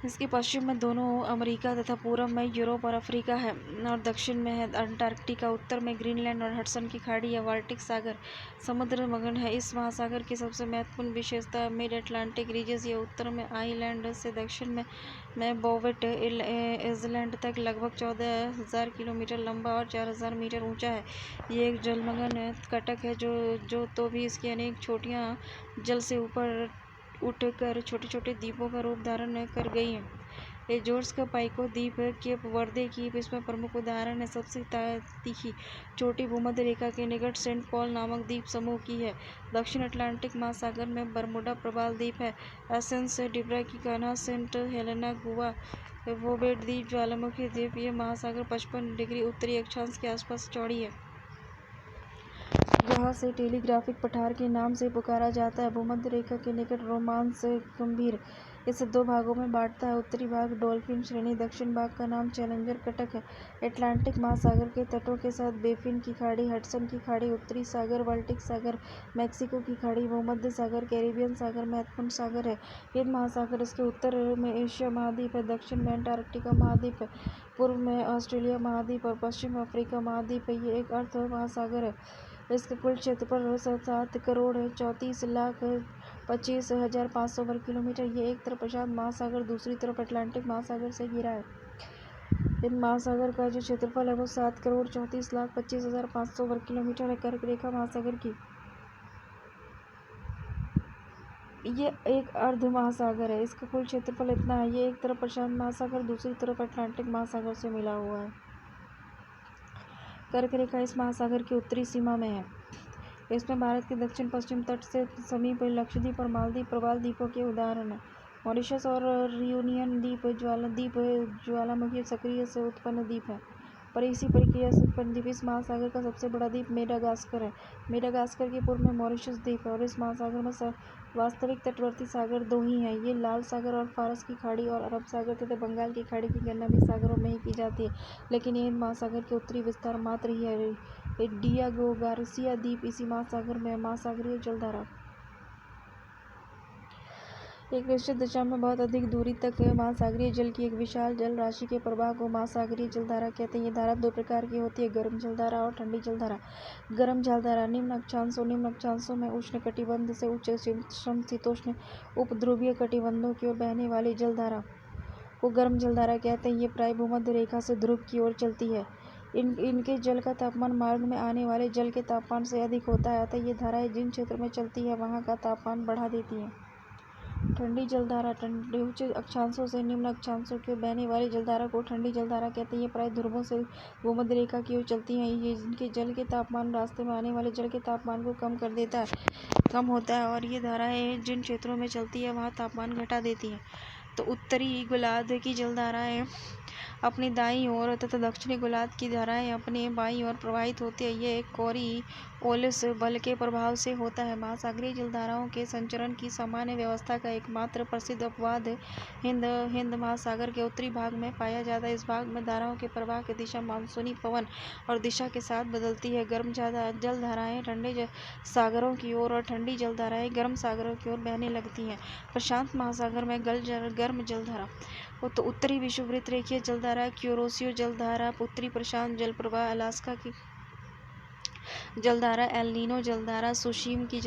इसके पश्चिम में दोनों अमेरिका तथा पूर्व में यूरोप और अफ्रीका है, और दक्षिण में है अंटार्कटिका। उत्तर में ग्रीनलैंड और हडसन की खाड़ी या बाल्टिक सागर समुद्र मग्न है। इस महासागर की सबसे महत्वपूर्ण विशेषता मिड अटलांटिक रीजस। ये उत्तर में आइलैंड से दक्षिण में बोवेट आइलैंड तक लगभग 14,000 किलोमीटर लंबा और 4,000 मीटर ऊंचा है। ये एक जलमग्न कटक है जो तो भी इसकी अनेक छोटियाँ जल से ऊपर उठकर छोटे छोटे द्वीपों का रूप धारण कर गई हैं। एजोर्स का पाइको द्वीप, केप वर्दे द्वीप इसमें प्रमुख उदाहरण है। सबसे तीखी चोटी भूमध्य रेखा के निकट सेंट पॉल नामक द्वीप समूह की है। दक्षिण अटलांटिक महासागर में बरमुडा प्रवाल द्वीप है। एसेंस डिब्रा की कान्हा, सेंट हेलेना, गुआ, वोबेट द्वीप, ज्वालामुखी द्वीप। ये महासागर 55 डिग्री उत्तरी अक्षांश के आसपास चौड़ी है। यहाँ से टेलीग्राफिक पठार के नाम से पुकारा जाता है। भूमध्य रेखा के निकट रोमांस गंभीर इसे 2 भागों में बांटता है। उत्तरी भाग डॉल्फिन श्रेणी, दक्षिण भाग का नाम चैलेंजर कटक है। अटलांटिक महासागर के तटों के साथ बेफिन की खाड़ी, हडसन की खाड़ी, उत्तरी सागर, बाल्टिक सागर, मैक्सिको की खाड़ी, भूमध्य सागर, कैरिबियन सागर महत्वपूर्ण सागर है। हिंद महासागर इसके उत्तर में एशिया महाद्वीप है, दक्षिण में अंटार्कटिका महाद्वीप है, पूर्व में ऑस्ट्रेलिया महाद्वीप और पश्चिम में अफ्रीका महाद्वीप है। ये एक अर्ध महासागर है। इसका कुल क्षेत्रफल 7,34,25,500 वर्ग किलोमीटर। ये एक तरफ प्रशांत महासागर, दूसरी तरफ अटलांटिक महासागर से घिरा है। इन महासागर का जो क्षेत्रफल है वो 7,34,25,500 वर्ग किलोमीटर है। कर्क रेखा महासागर की ये एक अर्ध महासागर है। इसका कुल क्षेत्रफल इतना है। ये एक तरफ प्रशांत महासागर, दूसरी तरफ अटलांटिक महासागर से मिला हुआ है। कर्क रेखा इस महासागर की उत्तरी सीमा में है। इसमें भारत के दक्षिण पश्चिम तट से समीप लक्षद्वीप और मालदीव प्रवाल द्वीपों के उदाहरण हैं। मॉरिशस और रियूनियन द्वीप ज्वालामुखी सक्रिय से उत्पन्न द्वीप है, पर इसी प्रक्रिया से उत्पन्न द्वीप। इस महासागर का सबसे बड़ा द्वीप मेडागास्कर है। मेडागास्कर के पूर्व में मॉरिशस द्वीप है, और इस महासागर में वास्तविक तटवर्ती सागर 2 ही हैं। ये लाल सागर और फारस की खाड़ी और अरब सागर तथा बंगाल की खाड़ी की गणना भी सागरों में ही की जाती है, लेकिन ये हिंद महासागर के उत्तरी विस्तार मात्र ही है। डियागो गार्सिया द्वीप इसी महासागर में है। महासागरीय जलधारा एक निश्चित दिशा में बहुत अधिक दूरी तक महासागरीय जल की एक विशाल जल राशि के प्रवाह को महासागरीय जलधारा कहते हैं। ये धारा 2 प्रकार की होती है, गर्म जलधारा और ठंडी जलधारा। गर्म जलधारा निम्न अक्षांशों में उष्णकटिबंध से उच्च समशीतोष्ण उपध्रुवीय कटिबंधों की ओर बहने वाली जलधारा को गर्म जलधारा कहते हैं। ये प्राय भूमध्य रेखा से ध्रुव की ओर चलती है। इनके जल का तापमान मार्ग में आने वाले जल के तापमान से अधिक होता है, अतः ये धाराएं जिन क्षेत्र में चलती है वहाँ का तापमान बढ़ा देती हैं। ठंडी जलधारा उच्च अक्षांशों से निम्न अक्षांशों की ओर बहने वाली जलधारा को ठंडी जलधारा कहते हैं। ये प्राय ध्रुवों से भूमध्य रेखा की ओर चलती हैं। ये इनके जल के तापमान रास्ते में आने वाले जल के तापमान को कम होता है, और ये धाराएं जिन क्षेत्रों में चलती है वहाँ तापमान घटा देती हैं। तो उत्तरी गोलार्ध की जलधाराएं अपनी दाईं ओर तथा दक्षिणी गोलार्ध की धाराएं अपनी बाईं ओर प्रवाहित होती है। यह एक कोरिओलिस बल के प्रभाव से होता है। महासागरीय जलधाराओं के संचरण की सामान्य व्यवस्था का एकमात्र प्रसिद्ध अपवाद हिंद महासागर के उत्तरी भाग में पाया जाता है। इस भाग में धाराओं के प्रवाह की दिशा मानसूनी पवन और दिशा के साथ बदलती है। गर्म जलधाराएं ठंडे सागरों की ओर और ठंडी जलधाराएं गर्म सागरों की ओर बहने लगती हैं। प्रशांत महासागर में गर्म जलधारा तो उत्तरी विषुववृत्त रेखीय जलधारा, क्यूरोसियो जलधारा, उत्तरी प्रशांत जलप्रवाह, अलास्का की जलधारा, एल नीनो जलधारा, सुसीमा की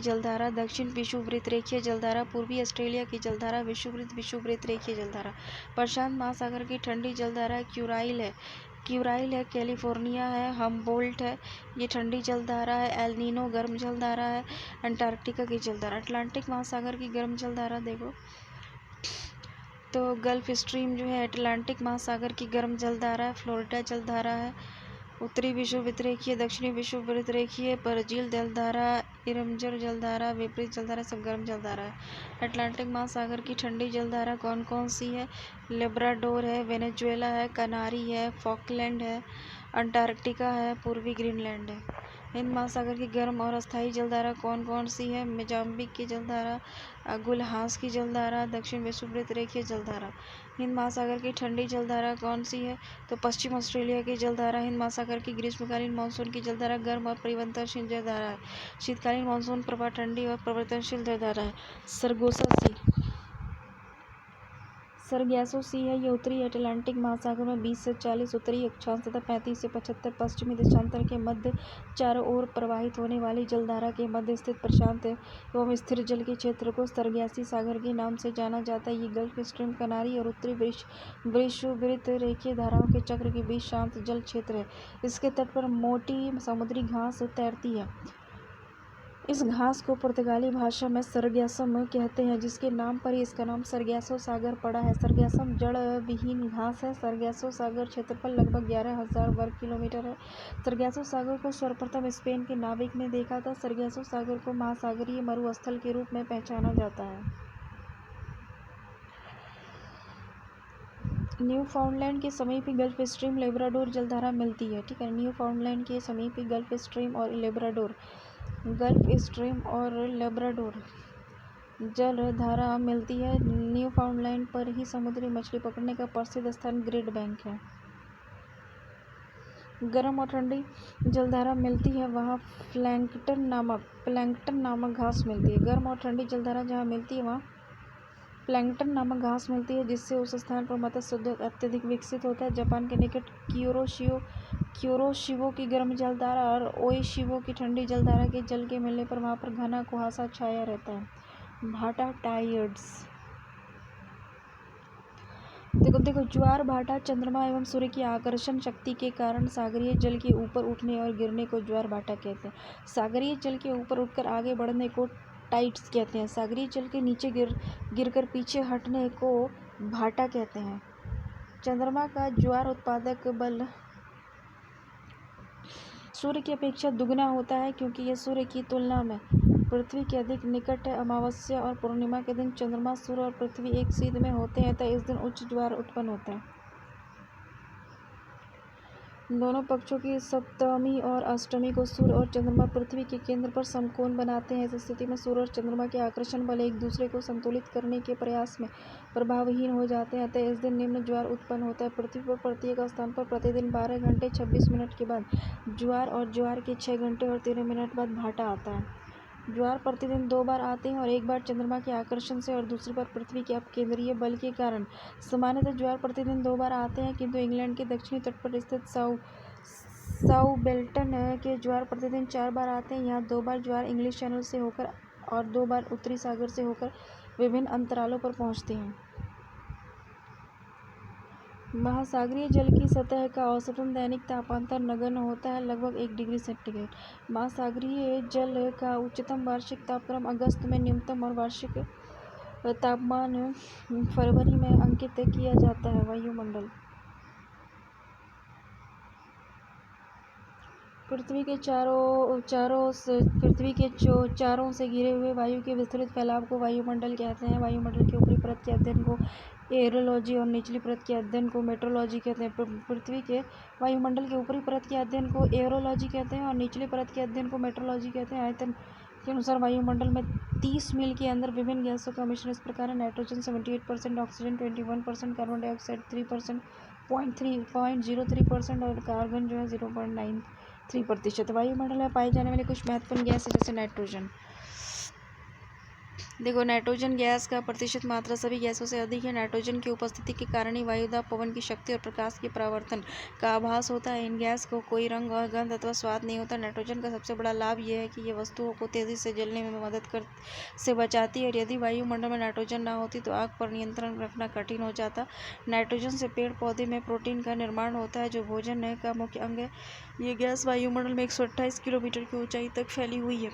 जलधारा, दक्षिण विषुववृत्त रेखीय जलधारा, पूर्वी ऑस्ट्रेलिया की जलधारा, विषुववृत्त रेखीय जलधारा। प्रशांत महासागर की ठंडी जलधारा क्यूराइल है, कैलिफोर्निया है, हम्बोल्ट है, ये ठंडी जलधारा है। एल नीनो गर्म जलधारा है, अंटार्कटिका की जलधारा। अटलांटिक महासागर की गर्म जलधारा देखो तो गल्फ स्ट्रीम जो है अटलांटिक महासागर की गर्म जलधारा है। फ्लोरिडा जलधारा है, उत्तरी विषुववृत्त रेखीय, दक्षिणी विषुववृत्त रेखीय, ब्राज़ील जलधारा, इरमजर जलधारा, विपरीत जलधारा सब गर्म जलधारा है। अटलांटिक महासागर की ठंडी जलधारा कौन कौन सी है? लेब्राडोर है, वेनेजुएला है, कनारी है, फॉकलैंड है, अंटार्कटिका है, पूर्वी ग्रीनलैंड है। हिंद महासागर की गर्म और अस्थायी जलधारा कौन कौन सी है? मोजाम्बिक की जलधारा, गुलहास की जलधारा, दक्षिण विषुववृत्त रेखीय जलधारा। हिंद महासागर की ठंडी जलधारा कौन सी है? तो पश्चिम ऑस्ट्रेलिया की जलधारा। हिंद महासागर की ग्रीष्मकालीन मानसून की जलधारा गर्म और परिवर्तनशील जलधारा है। शीतकालीन मानसून प्रवाह ठंडी और परिवर्तनशील जलधारा है। सरगैसो सी है, ये उत्तरी अटलांटिक महासागर में 20 से 40 उत्तरी अक्षांश तथा 35 से 75 पश्चिमी देशांतर के मध्य चारों ओर प्रवाहित होने वाली जलधारा के मध्य स्थित प्रशांत एवं स्थिर जल के क्षेत्र को सरगैसी सागर के नाम से जाना जाता है। ये गल्फ स्ट्रीम, कनारी और उत्तरी विषुववृत्त रेखीय धाराओं के चक्र के बीच शांत जल क्षेत्र है। इसके तट पर मोटी समुद्री घास तैरती है। इस घास को पुर्तगाली भाषा में सरगैसम कहते हैं, जिसके नाम पर ही इसका नाम सरगैसो सागर पड़ा है। सरगैसम जड़ विहीन घास है। सरगैसो सागर क्षेत्रफल लगभग 11,000 वर्ग किलोमीटर है। सरगैसो सागर को सर्वप्रथम स्पेन के नाविक ने देखा था। सरगैसो सागर को महासागरीय मरुस्थल के रूप में पहचाना जाता है। न्यूफाउंडलैंड के समीप ही गल्फ स्ट्रीम लेब्राडोर जलधारा मिलती है। ठीक है, न्यूफाउंडलैंड के समीप ही गल्फ स्ट्रीम और लेब्राडोर जलधारा मिलती है। न्यूफाउंडलैंड पर ही समुद्री मछली पकड़ने का प्रसिद्ध स्थान ग्रेट बैंक है। गर्म और ठंडी जलधारा मिलती है, वहाँ प्लैंकटन नामक घास मिलती है। गर्म और ठंडी जलधारा जहाँ मिलती है वहाँ प्लैंकटन नामक घास मिलती है, जिससे उस स्थान पर मत्स्य उद्योग अत्यधिक विकसित होता है। जापान के निकट क्यूरोशिवो की गर्म जलधारा और ओइशिवो की ठंडी जलधारा के जल के मिलने पर वहाँ पर घना कुहासा छाया रहता है। भाटा टाइड्स देखो ज्वार भाटा चंद्रमा एवं सूर्य की आकर्षण शक्ति के कारण सागरीय जल के ऊपर उठने और गिरने को ज्वार भाटा कहते हैं। सागरीय जल के ऊपर उठकर आगे बढ़ने को टाइड्स कहते हैं। सागरीय जल के नीचे गिरकर पीछे हटने को भाटा कहते हैं। चंद्रमा का ज्वार उत्पादक बल सूर्य की अपेक्षा दुगना होता है, क्योंकि यह सूर्य की तुलना में पृथ्वी के अधिक निकट है। अमावस्या और पूर्णिमा के दिन चंद्रमा, सूर्य और पृथ्वी एक सीध में होते हैं, तो इस दिन उच्च ज्वार उत्पन्न होता है। दोनों पक्षों की सप्तमी और अष्टमी को सूर्य और चंद्रमा पृथ्वी के केंद्र पर समकोण बनाते हैं। इस स्थिति में सूर्य और चंद्रमा के आकर्षण बल एक दूसरे को संतुलित करने के प्रयास में प्रभावहीन हो जाते हैं, अतः इस दिन निम्न ज्वार उत्पन्न होता है। पृथ्वी पर प्रत्येक स्थान पर प्रतिदिन 12 घंटे 26 मिनट के बाद ज्वार और ज्वार के 6 घंटे और 13 मिनट बाद भाटा आता है। ज्वार प्रतिदिन 2 बार आते हैं और एक बार चंद्रमा के आकर्षण से और दूसरी बार पृथ्वी के अपकेंद्रीय बल के कारण। सामान्यतः ज्वार प्रतिदिन 2 बार आते हैं, किंतु इंग्लैंड के दक्षिणी तट पर स्थित साउथम्पटन के ज्वार प्रतिदिन 4 बार आते हैं। यहाँ 2 बार ज्वार इंग्लिश चैनल से होकर और 2 बार उत्तरी सागर से होकर विभिन्न अंतरालों पर पहुँचते हैं। महासागरीय जल की सतह का औसतन दैनिक तापांतर नगण्य होता है, लगभग 1 डिग्री सेंटीग्रेड। महासागरीय जल का उच्चतम वार्षिक तापक्रम अगस्त में, न्यूनतम और वार्षिक तापमान फरवरी में अंकित किया जाता है। वायुमंडल पृथ्वी के चारों से घिरे हुए वायु के विस्तृत फैलाव को वायुमंडल कहते हैं। वायुमंडल की ऊपरी परत के अध्ययन को एयरोलॉजी और निचली परत के अध्ययन को मेट्रोलॉजी कहते हैं। पृथ्वी के वायुमंडल के ऊपरी परत के अध्ययन को एयरोलॉजी कहते हैं और निचली परत के अध्ययन को मेट्रोलॉजी कहते हैं। आयतन के अनुसार वायुमंडल में 30 मील के अंदर विभिन्न गैसों का मिश्रण इस प्रकार है: नाइट्रोजन 78%, ऑक्सीजन 21%, कार्बन डाइऑक्साइड 3%, 0.03% और कार्बन जो है 0.93%। वायुमंडल में पाई जाने वाली कुछ महत्वपूर्ण गैस है जैसे नाइट्रोजन। देखो, नाइट्रोजन गैस का प्रतिशत मात्रा सभी गैसों से अधिक है। नाइट्रोजन की उपस्थिति के कारण ही वायुदाब, पवन की शक्ति और प्रकाश के परावर्तन का आभास होता है। इन गैस को कोई रंग और गंध अथवा स्वाद नहीं होता। नाइट्रोजन का सबसे बड़ा लाभ यह है कि यह वस्तुओं को तेजी से जलने में मदद से बचाती है और यदि वायुमंडल में नाइट्रोजन ना होती तो आग पर नियंत्रण रखना कठिन हो जाता। नाइट्रोजन से पेड़ पौधे में प्रोटीन का निर्माण होता है जो भोजन का मुख्य अंग है। ये गैस वायुमंडल में 128 किलोमीटर की ऊंचाई तक फैली हुई है।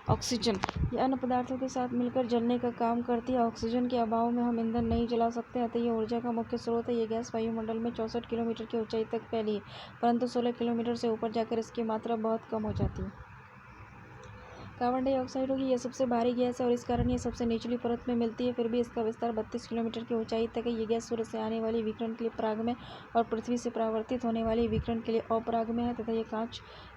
ऑक्सीजन, ये अन्य पदार्थों के साथ मिलकर जलने का काम करती है। ऑक्सीजन के अभाव में हम ईंधन नहीं जला सकते, अतः ये ऊर्जा का मुख्य स्रोत है। ये गैस वायुमंडल में 64 किलोमीटर की ऊंचाई तक फैली है, परंतु 16 किलोमीटर से ऊपर जाकर इसकी मात्रा बहुत कम हो जाती है। कार्बन डाइऑक्साइड होगी, यह सबसे भारी गैस है और इस कारण ये सबसे निचली परत में मिलती है। फिर भी इसका विस्तार 32 किलोमीटर की ऊंचाई तक है। ये गैस सूर्य से आने वाले विकिरण के लिए परागमय और पृथ्वी से परावर्तित होने वाले विकिरण के लिए अपरागमय है तथा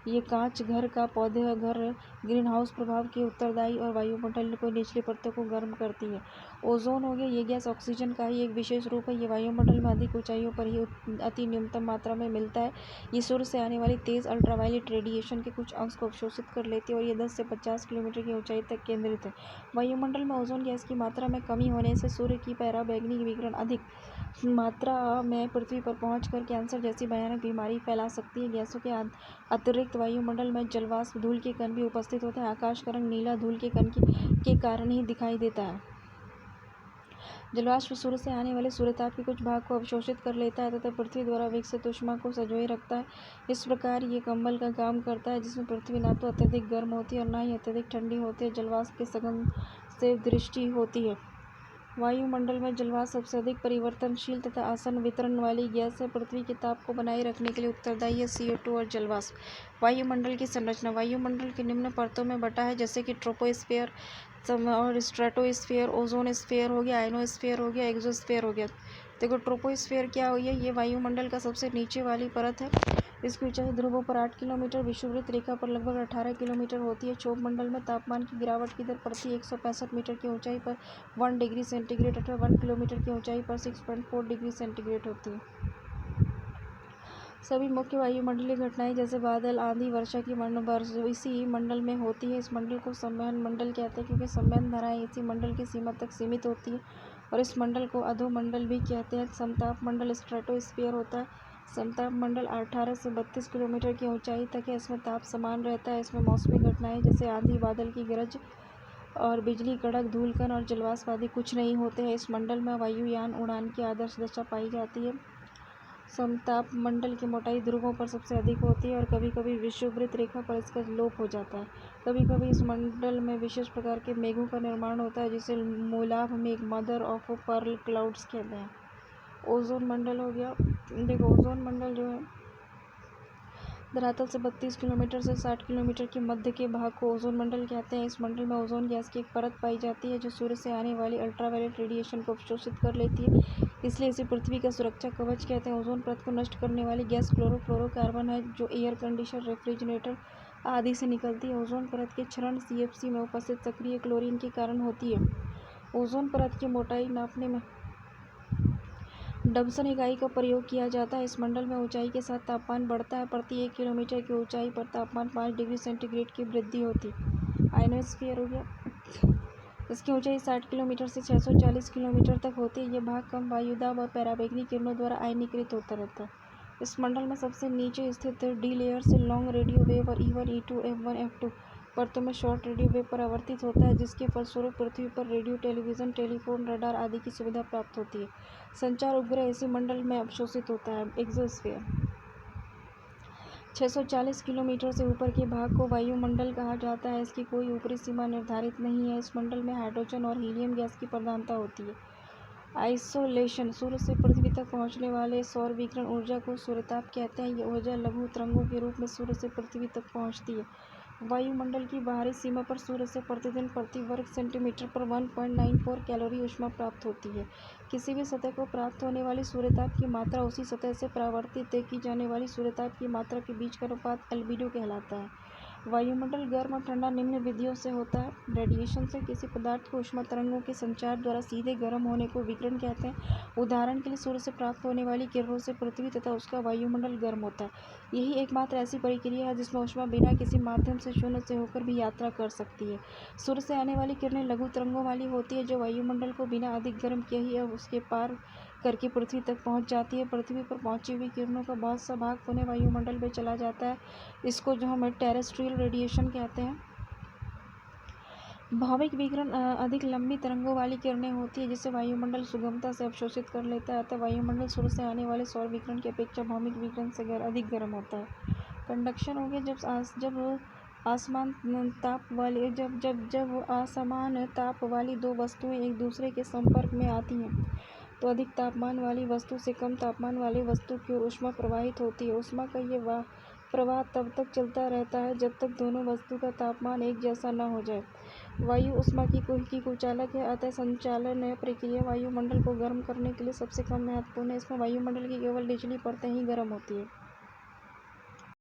ये कांच घर का पौधे घर ग्रीन हाउस प्रभाव के उत्तरदायी और वायुमंडल को निचली परतों को गर्म करती है। ओजोन हो गया, ये गैस ऑक्सीजन का ही एक विशेष रूप है। ये वायुमंडल में अधिक ऊंचाइयों पर ही अति न्यूनतम मात्रा में मिलता है। ये सूर्य से आने वाली तेज अल्ट्रावायलेट रेडिएशन के कुछ अंश को अवशोषित कर लेती है और ये 10 से 50 किलोमीटर की ऊंचाई तक केंद्रित है। वायुमंडल में ओजोन गैस की मात्रा में कमी होने से सूर्य की पराबैंगनी विकिरण अधिक मात्रा में पृथ्वी पर पहुंचकर कैंसर जैसी भयानक बीमारी फैला सकती है। गैसों के अतिरिक्त वायुमंडल में जलवाष्प धूल के कण भी उपस्थित होते हैं। आकाश का रंग नीला धूल के कण के कारण ही दिखाई देता है। जलवाष्प सूर्य से आने वाले सूर्यताप के कुछ भाग को अवशोषित कर लेता है तथा पृथ्वी द्वारा विकसित ऊष्मा को संजोए रखता है। इस प्रकार ये कंबल का काम करता है जिसमें पृथ्वी ना तो अत्यधिक गर्म होती है और ना ही अत्यधिक ठंडी होती है। जलवाष्प के संगम से दृष्टि होती है। वायुमंडल में जलवाष्प सबसे अधिक परिवर्तनशील तथा आसन वितरण वाली गैस है। पृथ्वी के ताप को बनाए रखने के लिए उत्तरदायी है CO2 और जलवाष्प। वायुमंडल की संरचना वायुमंडल के निम्न परतों में बटा है जैसे कि ट्रोपोस्फीयर और स्ट्रेटोस्फीयर, ओजोन स्फीयर हो गया, आयनोस्फीयर हो गया, एक्सोस्फीयर हो गया। देखो, ट्रोपोस्फीयर क्या हुई है? ये वायुमंडल का सबसे नीचे वाली परत है। इसकी ऊंचाई ध्रुवों पर 8 किलोमीटर, विषुववृत्त रेखा पर लगभग 18 किलोमीटर होती है। क्षोभ मंडल में तापमान की गिरावट की दर प्रति 165 मीटर की ऊंचाई पर 1 डिग्री सेंटीग्रेड अथवा 1 किलोमीटर की ऊंचाई पर 6.4 डिग्री सेंटीग्रेड होती है। सभी मुख्य वायुमंडलीय घटनाएं जैसे बादल, आंधी, वर्षा की इसी मंडल में होती है। इस मंडल को संवहन मंडल कहते हैं क्योंकि संवहन धाराएं इसी मंडल की सीमा तक सीमित होती है और इस मंडल को अधोमंडल भी कहते हैं। समताप मंडल स्ट्रेटोस्फीयर होता है। समताप मंडल 18 से 32 किलोमीटर की ऊंचाई तक है। इसमें ताप समान रहता है। इसमें मौसमी घटनाएं जैसे आंधी, बादल की गरज और बिजली कड़क, धूलकण और जलवाष्प आदि कुछ नहीं होते हैं। इस मंडल में वायुयान उड़ान की आदर्श दशा पाई जाती है। समताप मंडल की मोटाई ध्रुवों पर सबसे अधिक होती है और कभी कभी विषुववृत्त रेखा पर इसका लोप हो जाता है। कभी कभी इस मंडल में विशेष प्रकार के मेघों का निर्माण होता है जिसे मूलाभ मेघ, मदर ऑफ पर्ल क्लाउड्स कहते हैं। ओजोन मंडल हो गया। देखो, ओजोन मंडल जो है धरातल से 32 किलोमीटर से 60 किलोमीटर के मध्य के भाग को ओजोन मंडल कहते हैं। इस मंडल में ओजोन गैस की एक परत पाई जाती है जो सूर्य से आने वाली अल्ट्रावायलेट रेडिएशन को अवशोषित कर लेती है, इसलिए इसे पृथ्वी का सुरक्षा कवच कहते हैं। ओजोन परत को नष्ट करने वाली गैस क्लोरोफ्लोरोकार्बन है जो एयर कंडीशनर, रेफ्रिजरेटर आदि से निकलती है। ओजोन परत के क्षरण CFC में उपस्थित सक्रिय क्लोरीन के कारण होती है। ओजोन परत की मोटाई नापने में डबसन इकाई का प्रयोग किया जाता है। इस मंडल में ऊंचाई के साथ तापमान बढ़ता है। प्रति 1 किलोमीटर की ऊंचाई पर तापमान 5 डिग्री सेंटीग्रेड की वृद्धि होती है। आयनोस्फीयर हो गया। इसकी ऊंचाई 60 किलोमीटर से 640 किलोमीटर तक होती है। यह भाग कम वायुदाब और पराबैंगनी किरणों द्वारा आयनीकृत होता रहता है। इस मंडल में सबसे नीचे स्थित डी लेयर से लॉन्ग रेडियो वेव और E1, E2, F1, F2 परतों में शॉर्ट रेडियो वेव परावर्तित होता है जिसके फलस्वरूप पृथ्वी पर रेडियो, टेलीविजन, टेलीफोन, रडार आदि की सुविधा प्राप्त होती है। संचार उपग्रह इसी मंडल में अवशोषित होता है। एक्सोस्फीयर 640 किलोमीटर से ऊपर के भाग को वायुमंडल कहा जाता है। इसकी कोई ऊपरी सीमा निर्धारित नहीं है। इस मंडल में हाइड्रोजन और हीलियम गैस की प्रधानता होती है। आइसोलेशन, सूर्य से पृथ्वी तक पहुंचने वाले सौर विकिरण ऊर्जा को सूर्यताप कहते हैं। ये ऊर्जा लघु तरंगों के रूप में सूर्य से पृथ्वी तक पहुंचती है। वायुमंडल की बाहरी सीमा पर सूर्य से प्रतिदिन प्रति वर्ग सेंटीमीटर पर 1.94 कैलोरी ऊष्मा प्राप्त होती है। किसी भी सतह को प्राप्त होने वाली सूर्यताप की मात्रा उसी सतह से परावर्तित की जाने वाली सूर्यताप की मात्रा के बीच का अनुपात एल्बिडो कहलाता है। वायुमंडल गर्म और ठंडा निम्न विधियों से होता है। रेडिएशन से किसी पदार्थ को ऊष्मा तरंगों के संचार द्वारा सीधे गर्म होने को विकिरण कहते हैं। उदाहरण के लिए सूर्य से प्राप्त होने वाली किरणों से पृथ्वी तथा उसका वायुमंडल गर्म होता है। यही एकमात्र ऐसी प्रक्रिया है जिसमें ऊष्मा बिना किसी माध्यम से शून्य से होकर भी यात्रा कर सकती है। सूर्य से आने वाली किरणें लघु तरंगों वाली होती है जो वायुमंडल को बिना अधिक गर्म किए ही उसके पार करके पृथ्वी तक पहुंच जाती है। पृथ्वी पर पहुंची हुई किरणों का बहुत सा भाग पुनः वायुमंडल में चला जाता है। इसको जो हम टेरेस्ट्रियल रेडिएशन कहते हैं। भौमिक विकिरण अधिक लंबी तरंगों वाली किरणें होती है जिसे वायुमंडल सुगमता से अवशोषित कर लेता है। अतः वायुमंडल सूर्य से आने वाले सौर विकिरण की अपेक्षा भौमिक विकिरण से अधिक गर्म होता है। कंडक्शन हो गया जब आसमान ताप वाली जब जब जब असमान ताप वाली दो वस्तुएं एक दूसरे के संपर्क में आती हैं तो अधिक तापमान वाली वस्तु से कम तापमान वाली वस्तु की ओर ऊष्मा प्रवाहित होती है। ऊष्मा का ये प्रवाह तब तक चलता रहता है जब तक दोनों वस्तु का तापमान एक जैसा न हो जाए। वायु ऊष्मा की कुचालक है। अतः संचालन प्रक्रिया वायुमंडल को गर्म करने के लिए सबसे कम महत्वपूर्ण है। इसमें वायुमंडल की केवल निचली परतें ही गर्म होती है।